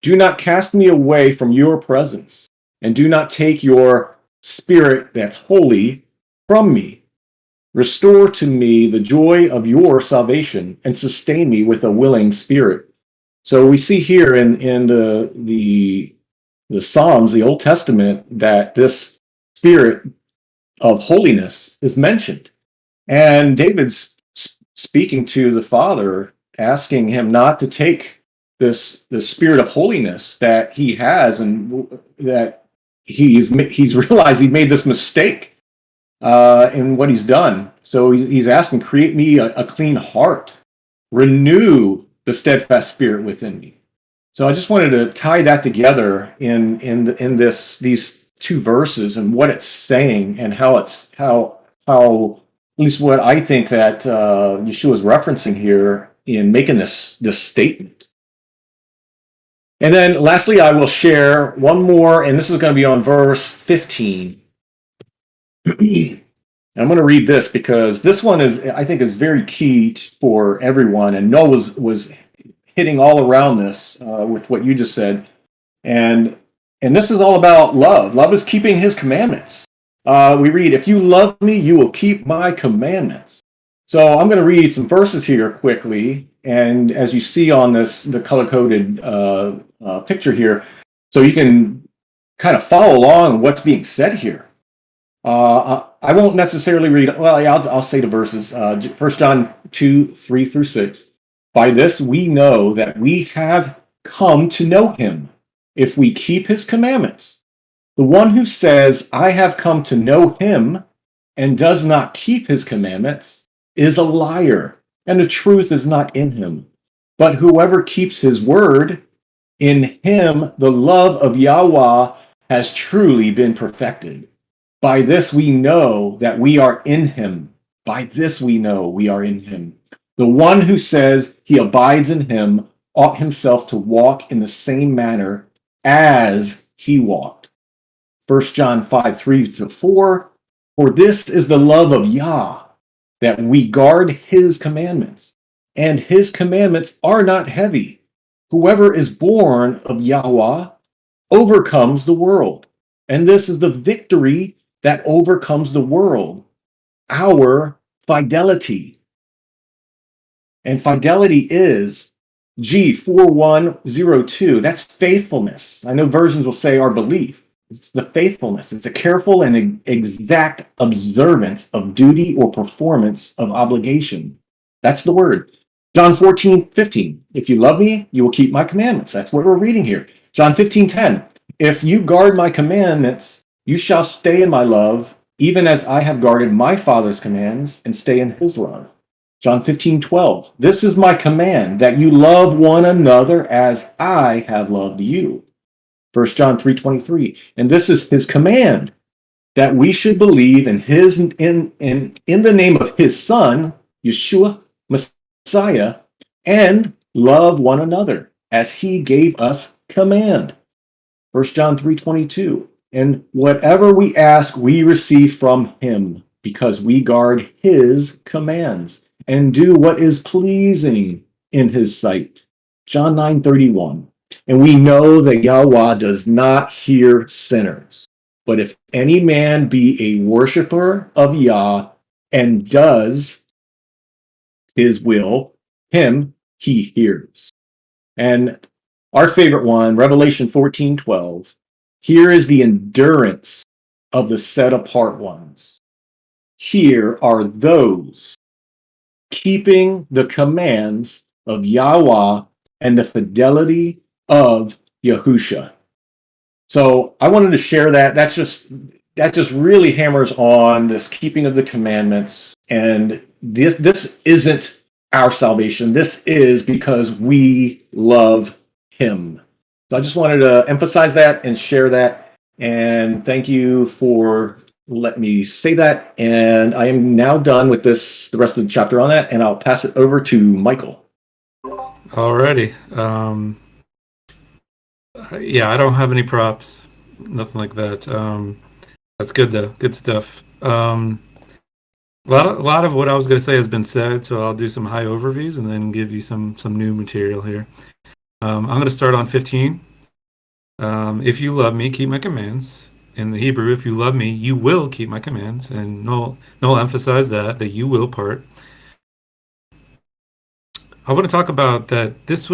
Do not cast me away from your presence, and do not take your spirit that's holy from me. Restore to me the joy of your salvation, and sustain me with a willing spirit. So we see here in the Psalms, the Old Testament, that this spirit of holiness is mentioned. And David's speaking to the Father, asking him not to take this spirit of holiness that he has, and that he's realized he made this mistake in what he's done. So he's asking, create me a clean heart. renew the steadfast spirit within me. So I just wanted to tie that together in these two verses and what it's saying and how at least what I think that Yeshua is referencing here in making this statement. And then lastly, I will share one more, and this is going to be on verse 15. I'm going to read this because this one I think is very key for everyone. And Noah was hitting all around this with what you just said. And this is all about love. Love is keeping his commandments. We read, if you love me, you will keep my commandments. So I'm going to read some verses here quickly. And as you see on the color-coded picture here, so you can kind of follow along what's being said here. I won't necessarily read, well, yeah, I'll say the verses. 1 John 2, 3 through 6. By this we know that we have come to know him, if we keep his commandments. The one who says, I have come to know him, and does not keep his commandments, is a liar, and the truth is not in him. But whoever keeps his word, in him the love of Yahweh has truly been perfected. By this we know that we are in him. By this we know we are in him. The one who says he abides in him ought himself to walk in the same manner as he walked. 1 John 5, 3 to 4. For this is the love of Yah, that we guard his commandments. And his commandments are not heavy. Whoever is born of Yahweh overcomes the world. And this is the victory that overcomes the world, our fidelity. And fidelity is G4102. That's faithfulness. I know versions will say our belief. It's the faithfulness. It's a careful and exact observance of duty or performance of obligation. That's the word. John 14:15. If you love me, you will keep my commandments. That's what we're reading here. John 15:10. If you guard my commandments, you shall stay in my love, even as I have guarded my Father's commands and stay in his love. John 15:12. This is my command, that you love one another as I have loved you. 1 John 3:23. And this is his command, that we should believe in the name of his Son, Yeshua Messiah, and love one another as he gave us command. 1 John 3:22. And whatever we ask, we receive from him, because we guard his commands and do what is pleasing in his sight. John 9:31. And we know that Yahweh does not hear sinners. But if any man be a worshiper of Yah and does his will, him he hears. And our favorite one, Revelation 14:12. Here is the endurance of the set apart ones. Here are those keeping the commands of Yahweh and the fidelity of Yahusha. So I wanted to share that. That just really hammers on this keeping of the commandments. And this isn't our salvation. This is because we love him. So I just wanted to emphasize that and share that. And thank you for letting me say that. And I am now done with the rest of the chapter on that. And I'll pass it over to Michael. Alrighty. Yeah, I don't have any props. Nothing like that. That's good though. Good stuff. A lot of what I was going to say has been said, so I'll do some high overviews and then give you some new material here. I'm going to start on 15. If you love me, keep my commands. In the Hebrew, if you love me, you will keep my commands. And Noel emphasized that you will part. I want to talk about that this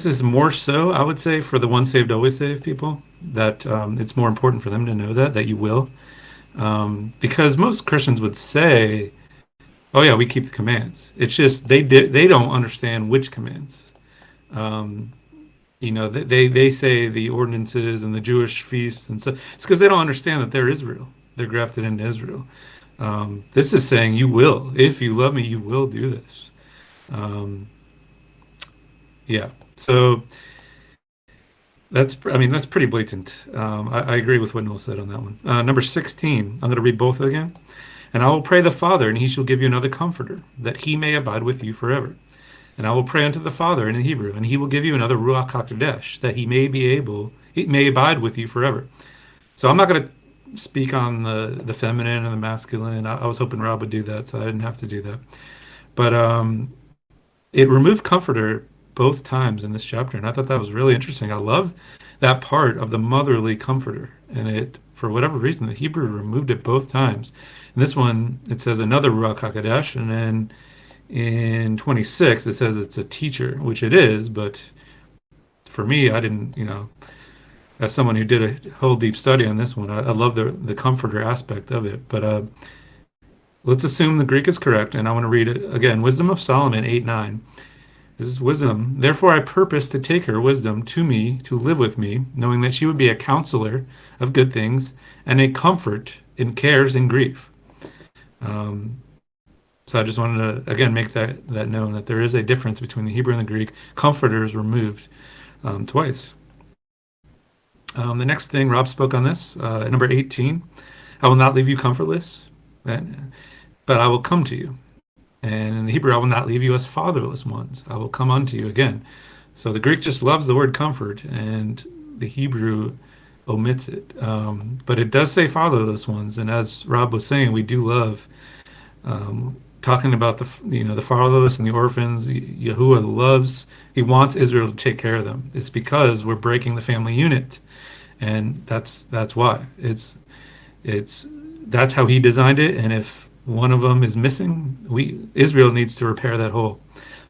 is more so, I would say, for the once saved, always saved people, that it's more important for them to know that you will. Because most Christians would say, oh yeah, we keep the commands. It's just they don't understand which commands. They say the ordinances and the Jewish feasts and so it's because they don't understand that they're Israel. They're grafted into Israel. This is saying you will. If you love me, you will do this. Um, yeah. So that's pretty blatant. I agree with what Noel said on that one. Number 16, I'm going to read both again. And I will pray the Father, and he shall give you another comforter, that he may abide with you forever. And I will pray unto the Father in the Hebrew, and he will give you another Ruach HaKodesh, that he may abide with you forever. So I'm not going to speak on the feminine and the masculine. I was hoping Rob would do that, so I didn't have to do that. But it removed comforter both times in this chapter, and I thought that was really interesting. I love that part of the motherly comforter, and it, for whatever reason, the Hebrew removed it both times. In this one, it says another Ruach HaKodesh, and then in 26, it says it's a teacher, which it is, but for me, I didn't, as someone who did a whole deep study on this one, I love the comforter aspect of it. But let's assume the Greek is correct, and I want to read it again. Wisdom of Solomon 8:9. This is wisdom. Therefore I purpose to take her, wisdom, to me, to live with me, knowing that she would be a counselor of good things and a comfort in cares and grief. So I just wanted to, again, make that known that there is a difference between the Hebrew and the Greek. Comforter is removed twice. The next thing, Rob spoke on this, number 18. I will not leave you comfortless, but I will come to you. And in the Hebrew, I will not leave you as fatherless ones. I will come unto you again. So the Greek just loves the word comfort, and the Hebrew omits it. But it does say fatherless ones. And as Rob was saying, we do love talking about the fatherless and the orphans. Yahuwah he wants Israel to take care of them. It's because we're breaking the family unit. And that's why. That's how he designed it. And if one of them is missing, Israel needs to repair that hole.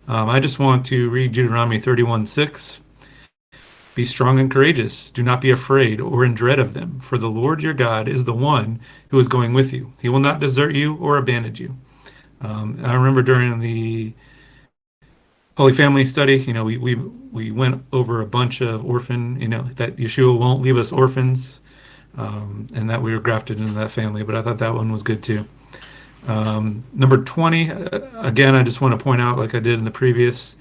I just want to read Deuteronomy 31:6. Be strong and courageous. Do not be afraid or in dread of them, for the Lord your God is the one who is going with you. He will not desert you or abandon you. I remember during the Holy Family study, we went over a bunch of that Yeshua won't leave us orphans, and that we were grafted into that family. But I thought that one was good too. Number 20, again, I just want to point out, like I did in the previous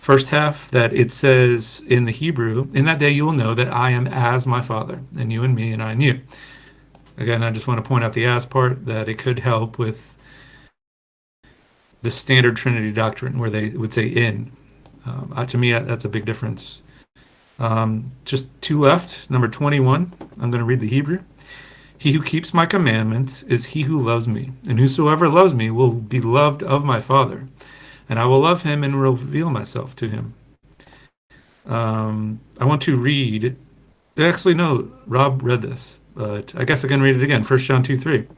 first half, that it says in the Hebrew, in that day you will know that I am as my Father, and you and me, and I and you. Again, I just want to point out the as part, that it could help with the standard Trinity doctrine where they would say in. To me, that's a big difference. Just two left. Number 21, I'm going to read the Hebrew. He who keeps my commandments is he who loves me, and whosoever loves me will be loved of my Father, and I will love him and reveal myself to him. I want to read, actually no, Rob read this, but I guess I can read it again. 1 John 2:3.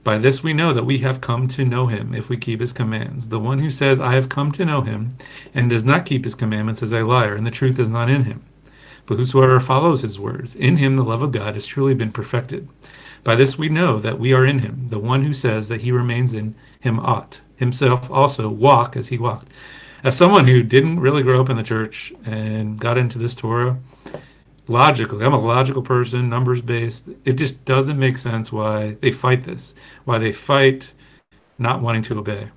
By this we know that we have come to know him if we keep his commands. The one who says, I have come to know him, and does not keep his commandments is a liar, and the truth is not in him. But whosoever follows his words, in him the love of God has truly been perfected. By this we know that we are in him. The one who says that he remains in him ought himself also walk as he walked. As someone who didn't really grow up in the church and got into this Torah, logically, I'm a logical person, numbers based. It just doesn't make sense why they fight this, why they fight not wanting to obey.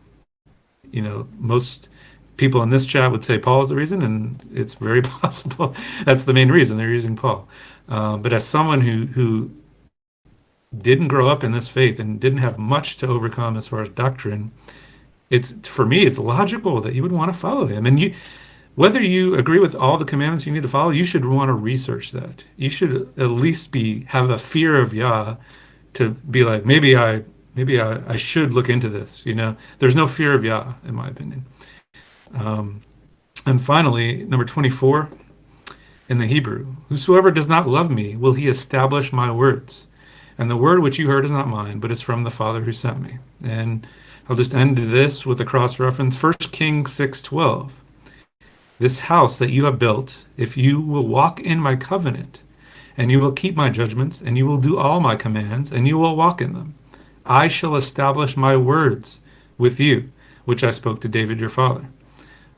Most people in this chat would say Paul is the reason, and it's very possible that's the main reason they're using Paul. But as someone who didn't grow up in this faith and didn't have much to overcome as far as doctrine, for me it's logical that you would want to follow him. And whether you agree with all the commandments you need to follow, you should want to research that. You should at least have a fear of Yah to be like, maybe I should look into this. There's no fear of Yah, in my opinion. And finally, number 24 in the Hebrew, whosoever does not love me, will he establish my words? And the word which you heard is not mine, but it's from the Father who sent me. And I'll just end this with a cross reference. 1 Kings 6:12. This house that you have built, if you will walk in my covenant, and you will keep my judgments, and you will do all my commands, and you will walk in them, I shall establish my words with you, which I spoke to David your father.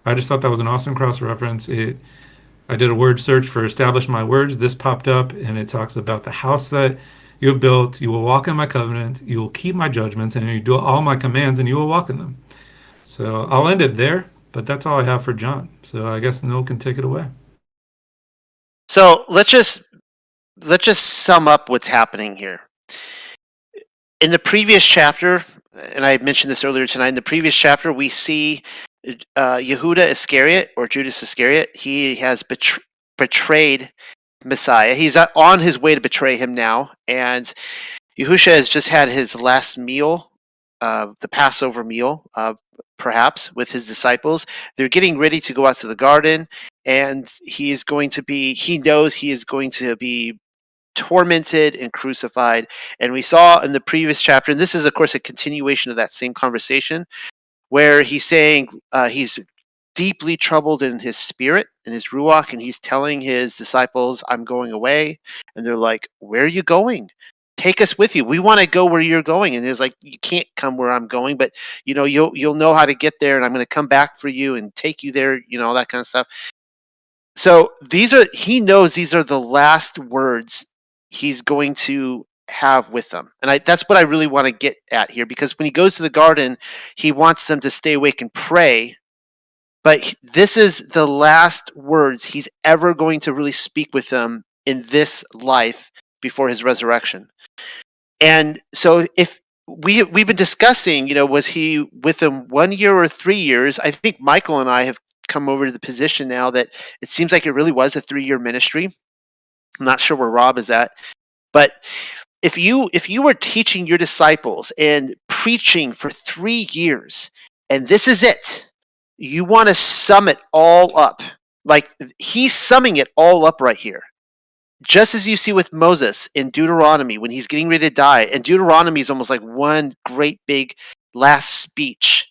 I just thought that was an awesome cross reference. I did a word search for establish my words. This popped up, and it talks about the house that you have built, you will walk in my covenant, you will keep my judgments, and you do all my commands, and you will walk in them. So I'll end it there, but that's all I have for John. So I guess Noel can take it away. So let's just sum up what's happening here. In the previous chapter, and I mentioned this earlier tonight, in the previous chapter, we see Yehuda Iscariot, or Judas Iscariot. He has betrayed Messiah. He's on his way to betray him now, and Yahusha has just had his last meal, the Passover meal, perhaps, with his disciples. They're getting ready to go out to the garden, and he knows he is going to be tormented and crucified. And we saw in the previous chapter, and this is, of course, a continuation of that same conversation, where he's saying he's deeply troubled in his spirit, in his ruach, and he's telling his disciples, I'm going away. And they're like, where are you going? Take us with you. We want to go where you're going. And he's like, you can't come where I'm going, but you'll know how to get there, and I'm going to come back for you and take you there, all that kind of stuff. So he knows these are the last words he's going to have with them. And that's what I really want to get at here, because when he goes to the garden, he wants them to stay awake and pray. But this is the last words he's ever going to really speak with them in this life before his resurrection. And so if we've been discussing, was he with them 1 year or 3 years? I think Michael and I have come over to the position now that it seems like it really was a 3-year ministry. I'm not sure where Rob is at, but if you were teaching your disciples and preaching for 3 years, and this is it, you want to sum it all up. Like, he's summing it all up right here. Just as you see with Moses in Deuteronomy when he's getting ready to die, and Deuteronomy is almost like one great big last speech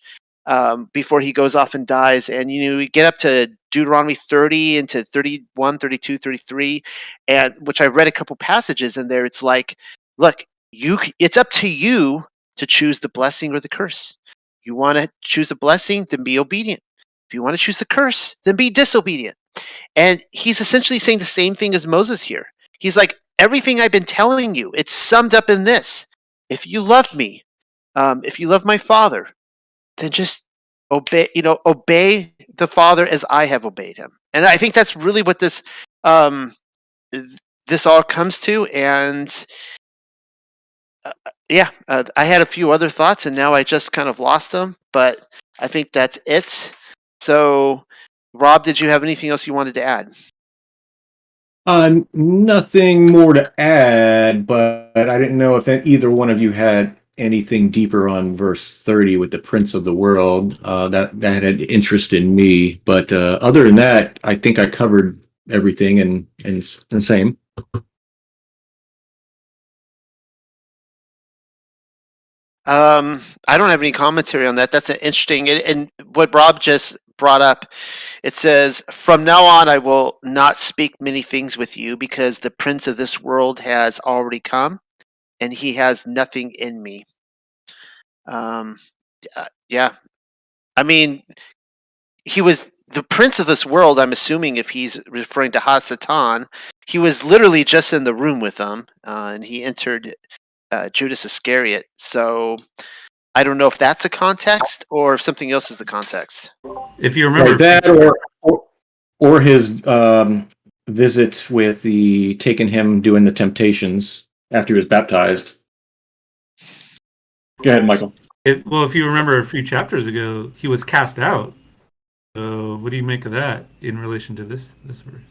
before he goes off and dies. And we get up to Deuteronomy 30 into 31, 32, 33, and which I read a couple passages in there. It's like, look, it's up to you to choose the blessing or the curse. You want to choose the blessing, then be obedient. If you want to choose the curse, then be disobedient. And he's essentially saying the same thing as Moses here. He's like, everything I've been telling you, it's summed up in this. If you love me, if you love my Father, then just obey the Father as I have obeyed him. And I think that's really what this all comes to. And I had a few other thoughts, and now I just kind of lost them. But I think that's it. So, Rob, did you have anything else you wanted to add? Nothing more to add, but I didn't know if either one of you had anything deeper on verse 30 with the Prince of the World. That had interest in me. But other than that, I think I covered everything and the same. I don't have any commentary on that. That's an interesting, and what Rob just brought up, it says, from now on I will not speak many things with you, because the prince of this world has already come, and he has nothing in me. Yeah. I mean, he was the prince of this world. I'm assuming if he's referring to Hasatan, he was literally just in the room with them, and he entered Judas Iscariot. So I don't know if that's the context or if something else is the context. If you remember, like that, or his visit with taking him doing the temptations after he was baptized. Go ahead, Michael. If you remember a few chapters ago, he was cast out. So what do you make of that in relation to this verse?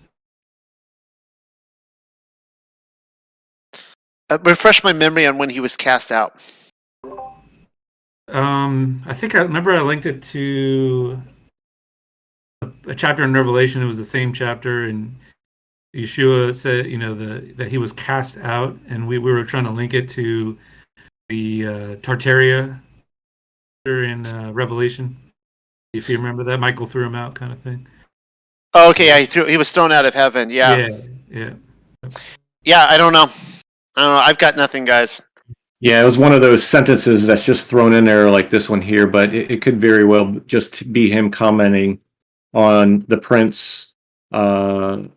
Refresh my memory on when he was cast out. I think I remember I linked it to a chapter in Revelation. It was the same chapter, and Yeshua said, that he was cast out, and we were trying to link it to the Tartaria in Revelation. If you remember that, Michael threw him out, kind of thing. Oh, okay, yeah, he was thrown out of heaven. Yeah. I don't know. I've got nothing, guys. Yeah, it was one of those sentences that's just thrown in there like this one here, but it could very well just be him commenting on the prince of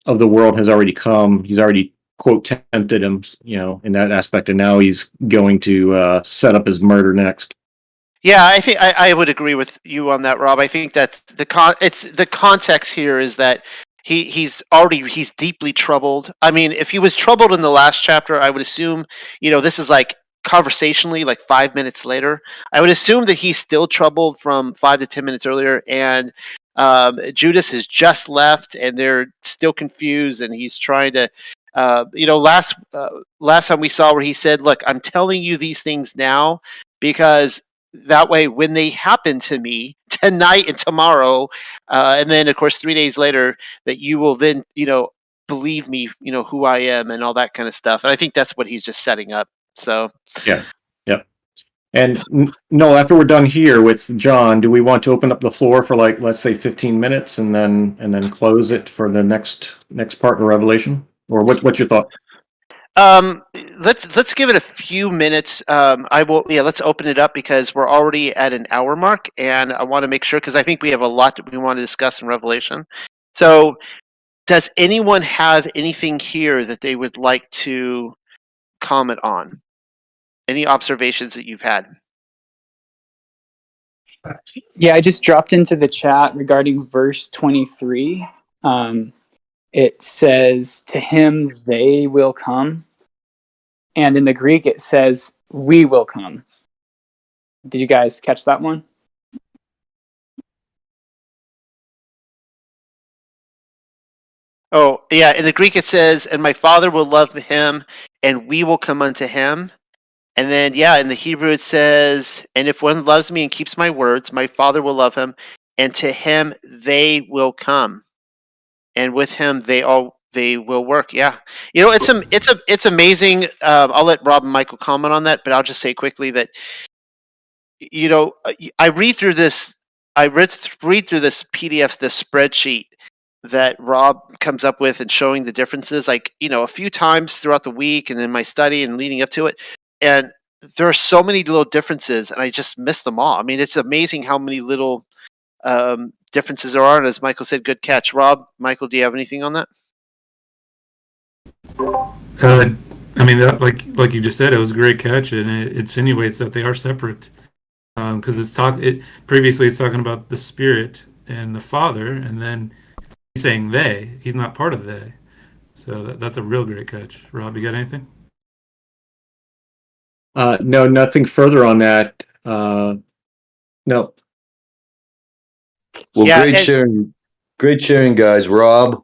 the world has already come. He's already quote tempted him, in that aspect, and now he's going to set up his murder next. Yeah, I think I would agree with you on that, Rob. I think that's it's the context here is that he's deeply troubled. I mean, if he was troubled in the last chapter, I would assume, this is like conversationally like 5 minutes later. I would assume that he's still troubled from 5 to 10 minutes earlier, and Judas has just left, and they're still confused, and he's trying to. Last time we saw where he said, "Look, I'm telling you these things now because that way when they happen to me tonight and tomorrow, and then of course 3 days later, that you will then believe me, who I am and all that kind of stuff." And I think that's what he's just setting up. So Yeah. Yep. And no, after we're done here with John, do we want to open up the floor for, like, let's say 15 minutes and then close it for the next part of Revelation? Or what's your thought? let's give it a few minutes. Let's open it up because we're already at an hour mark, and I want to make sure because I think we have a lot that we want to discuss in Revelation. So does anyone have anything here that they would like to comment on? Any observations that you've had? Yeah, I just dropped into the chat regarding verse 23. It says, "To him they will come." And in the Greek, it says, "We will come." Did you guys catch that one? Oh, yeah. In the Greek, it says, "And my Father will love him, and we will come unto him." And then, yeah, in the Hebrew, it says, "And if one loves me and keeps my words, my Father will love him, and to him they will come, and with him they will work." Yeah, it's amazing. I'll let Rob and Michael comment on that, but I'll just say quickly that I read through this. Read through this PDF, this spreadsheet that Rob comes up with and showing the differences, like, a few times throughout the week and in my study and leading up to it. And there are so many little differences, and I just miss them all. I mean, it's amazing how many little differences there are. And as Michael said, good catch. Rob, Michael, do you have anything on that? I mean, that, like you just said, it was a great catch, and it insinuates that they are separate. Because previously it's talking about the Spirit and the Father, and then he's saying they. He's not part of they. So that's a real great catch. Rob, you got anything? No, nothing further on that. No. Well, Yeah, great sharing, guys. Rob,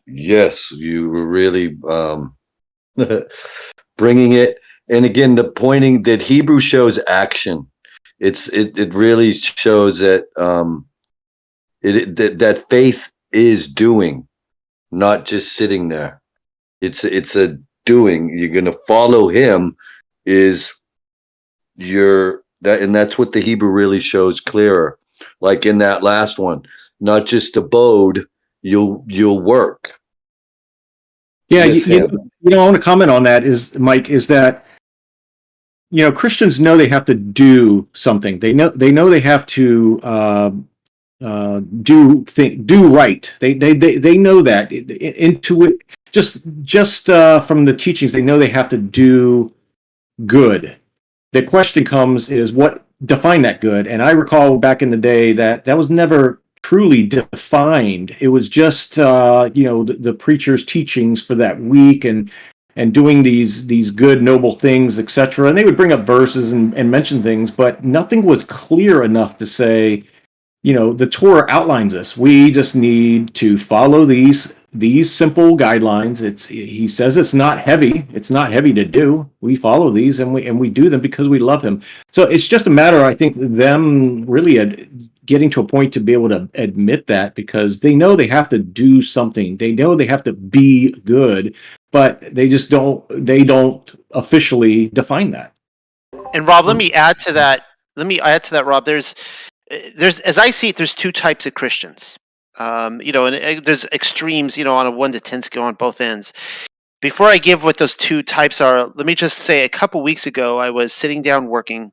yes, you were really bringing it. And again, the pointing that Hebrew shows action. It really shows that that faith is doing, not just sitting there. It's a doing. You're going to follow him. And that's what the Hebrew really shows clearer. Like in that last one, not just abode, you'll work. Yeah, with him. I want to comment on that, Mike, is that Christians know they have to do something. They know they have to do right. They know that intuit just from the teachings. They know they have to do good. The question comes is what define that good. And I recall back in the day that was never truly defined. It was just the preacher's teachings for that week and doing these good noble things, etc. And they would bring up verses and mention things, but nothing was clear enough to say, the Torah outlines this. We just need to follow these simple guidelines. He says it's not heavy. It's not heavy to do. We follow these and we do them because we love him. So it's just a matter, I think, them really getting to a point to be able to admit that, because they know they have to do something. They know they have to be good, but they just don't officially define that. And Rob, let me add to that. Rob. There's as I see it, there's two types of Christians. And there's extremes, on a 1 to 10 scale on both ends. Before I give what those two types are, let me just say a couple weeks ago, I was sitting down working,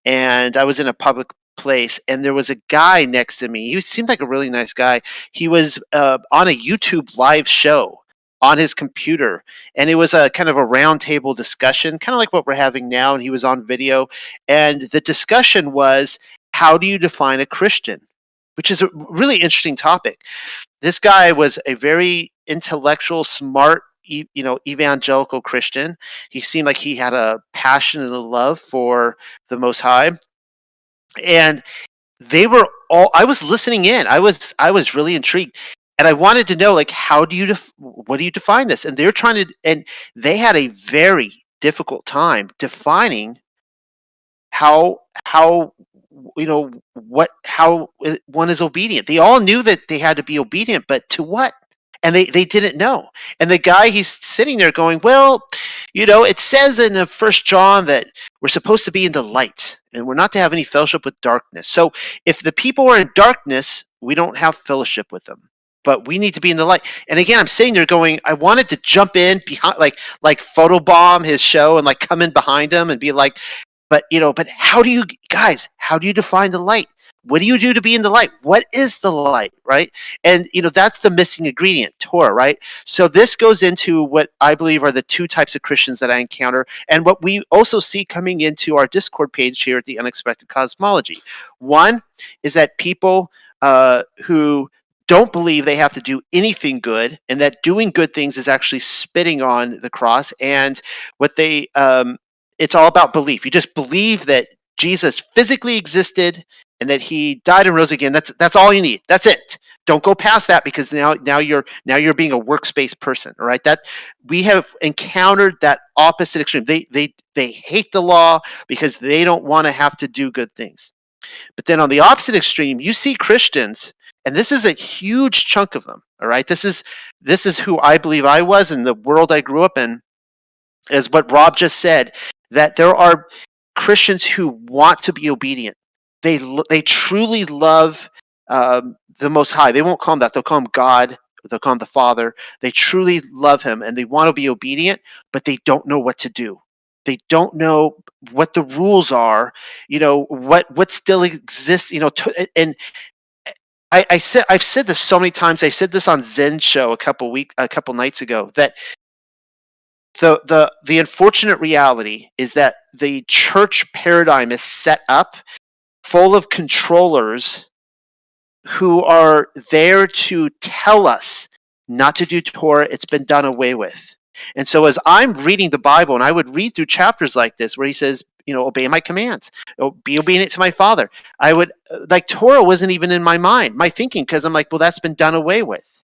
and I was in a public place, and there was a guy next to me. He seemed like a really nice guy. He was on a YouTube live show, on his computer, and it was a kind of a roundtable discussion, kind of like what we're having now, and he was on video, and the discussion was, how do you define a Christian? Which is a really interesting topic. This guy was a very intellectual, smart, evangelical Christian. He seemed like he had a passion and a love for the Most High, and they were all. I was listening in. I was really intrigued, and I wanted to know, like, how do you what do you define this? And they're trying to, and they had a very difficult time defining how how one is obedient. They all knew that they had to be obedient, but to what? And they didn't know. And the guy, he's sitting there going, well, it says in First John that we're supposed to be in the light and we're not to have any fellowship with darkness. So if the people are in darkness, we don't have fellowship with them, but we need to be in the light. And again, I'm sitting there going, I wanted to jump in behind, like photobomb his show and like come in behind him and be like, but how do you define the light? What do you do to be in the light? What is the light, right? And that's the missing ingredient, Torah, right? So this goes into what I believe are the two types of Christians that I encounter, and what we also see coming into our Discord page here at the Unexpected Cosmology. One is that people who don't believe they have to do anything good, and that doing good things is actually spitting on the cross, and what they it's all about belief. You just believe that Jesus physically existed and that he died and rose again. That's all you need. That's it. Don't go past that, because now you're being a works-based person. All right. That we have encountered that opposite extreme. They hate the law because they don't want to have to do good things. But then on the opposite extreme, you see Christians, and this is a huge chunk of them. All right. This is who I believe I was, in the world I grew up in, is what Rob just said, that there are Christians who want to be obedient. They truly love the Most High. They won't call him that. They'll call him God. They'll call him the Father. They truly love him, and they want to be obedient, but they don't know what to do. They don't know what the rules are. What still exists. And I've said this so many times. I said this on Zen Show a couple nights ago, that the unfortunate reality is that the church paradigm is set up full of controllers who are there to tell us not to do Torah. It's been done away with. And so as I'm reading the Bible, and I would read through chapters like this where he says, obey my commands, be obedient to my Father, I would, Torah wasn't even in my mind, my thinking, because I'm like, well, that's been done away with.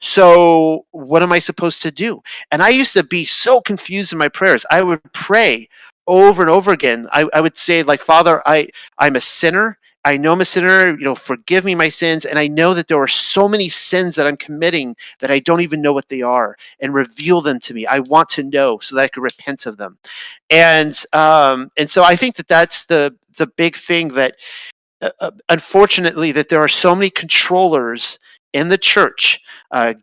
So what am I supposed to do? And I used to be so confused in my prayers. I would pray over and over again. I would say, like, Father, I'm a sinner. I know I'm a sinner. Forgive me my sins. And I know that there are so many sins that I'm committing that I don't even know what they are, and reveal them to me. I want to know so that I can repent of them. And so I think that that's the big thing, that unfortunately, that there are so many controllers in the church,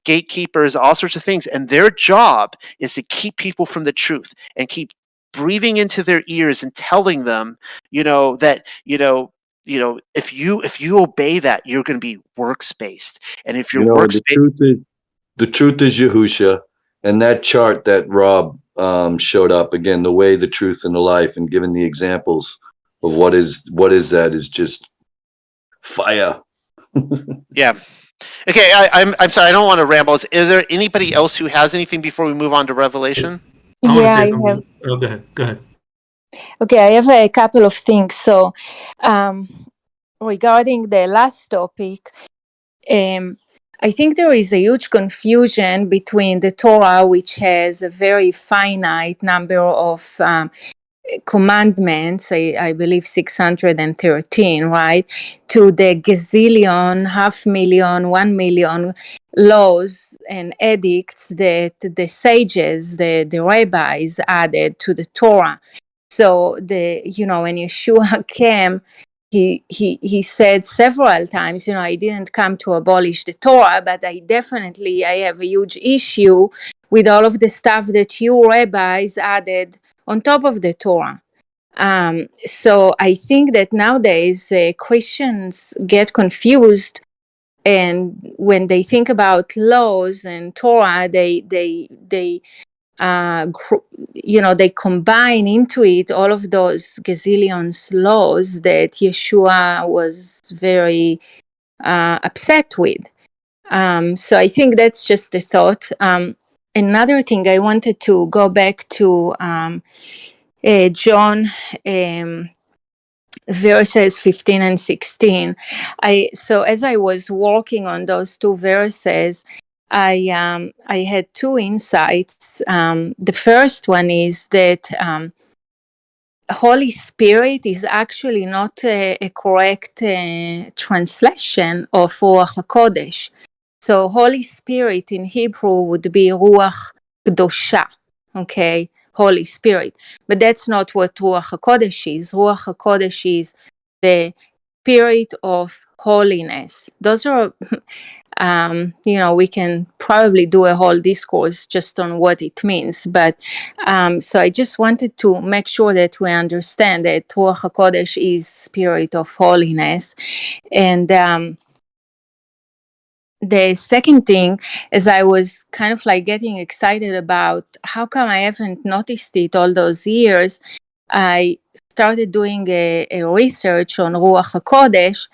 gatekeepers, all sorts of things, and their job is to keep people from the truth and keep breathing into their ears and telling them, that if you obey that, you're going to be works based, and if you're works based, the truth is Yahusha, and that chart that Rob showed up again, the way, the truth, and the life, and giving the examples of what is that, is just fire. Yeah. Okay, I'm sorry, I don't want to ramble. Is there anybody else who has anything before we move on to Revelation? I want to Yeah, say I something. have. Oh, go ahead. Okay, I have a couple of things. So, regarding the last topic, I think there is a huge confusion between the Torah, which has a very finite number of commandments, I believe 613, right, to the gazillion, 500,000, 1,000,000 laws and edicts that the sages, the rabbis added to the Torah. So when Yeshua came, he said several times, I didn't come to abolish the Torah, but I have a huge issue with all of the stuff that you rabbis added on top of the Torah. So I think that nowadays Christians get confused And when they think about laws and Torah, they they combine into it all of those gazillions laws that Yeshua was very upset with. So I think that's just a thought. Another thing, I wanted to go back to John verses 15 and 16. So as I was working on those two verses, I had two insights. The first one is that Holy Spirit is actually not a correct translation of Ruach HaKodesh. So Holy Spirit in Hebrew would be Ruach Kedosha, okay, Holy Spirit. But that's not what Ruach HaKodesh is. Ruach HaKodesh is the Spirit of holiness. Those are we can probably do a whole discourse just on what it means. But so I just wanted to make sure that we understand that Ruach HaKodesh is Spirit of holiness. And the second thing, as I was kind of like getting excited about how come I haven't noticed it all those years, I started doing a research on Ruach HaKodesh,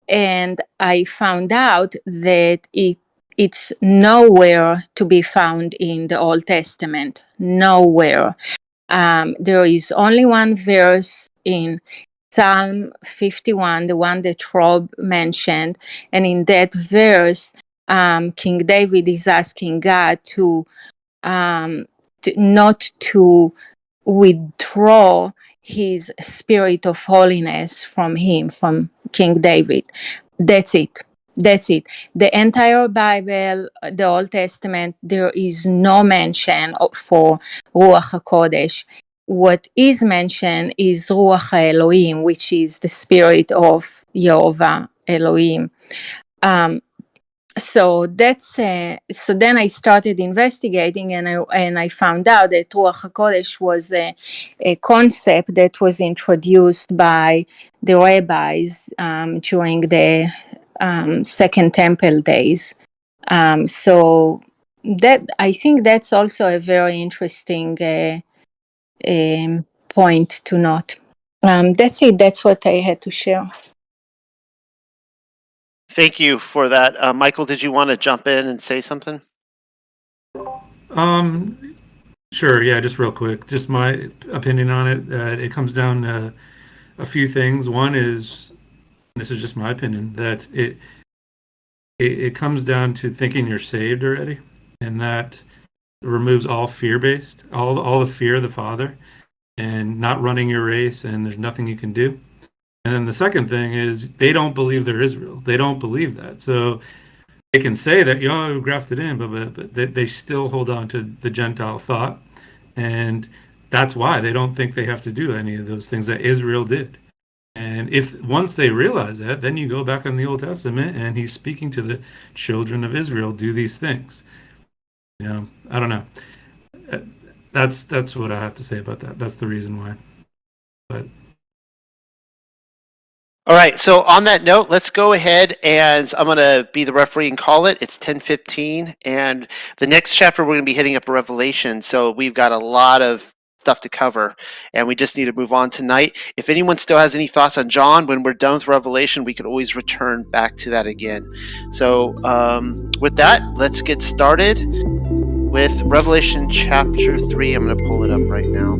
and I found out that it's nowhere to be found in the Old Testament. Nowhere. There is only one verse in Psalm 51, the one that Rob mentioned, and in that verse, King David is asking God to not to withdraw his spirit of holiness from him, from King David. That's it. That's it. The entire Bible, the Old Testament, there is no mention for Ruach HaKodesh. What is mentioned is Ruach Elohim, which is the spirit of Yehovah Elohim. So that's so then I started investigating, and I found out that Ruach HaKodesh was a concept that was introduced by the rabbis during the Second Temple days. So that, I think that's also a very interesting point to note. That's it. That's what I had to share. Thank you for that. Michael, did you want to jump in and say something? Sure. Yeah, just real quick. Just my opinion on it. It comes down to a few things. One is, this is just my opinion, that it comes down to thinking you're saved already, and that removes all fear-based, all the fear of the Father, and not running your race, and there's nothing you can do. And then the second thing is they don't believe they're Israel. They don't believe that. So they can say that, grafted in, but they still hold on to the Gentile thought. And that's why they don't think they have to do any of those things that Israel did. And if once they realize that, then you go back in the Old Testament and he's speaking to the children of Israel, do these things. I don't know. That's what I have to say about that. That's the reason why. But all right, so on that note, let's go ahead, and I'm going to be the referee and call it. It's 10:15, and the next chapter we're going to be hitting up a Revelation, so we've got a lot of stuff to cover, and we just need to move on tonight. If anyone still has any thoughts on John, when we're done with Revelation, we could always return back to that again. So with that, let's get started with Revelation chapter 3. I'm going to pull it up right now.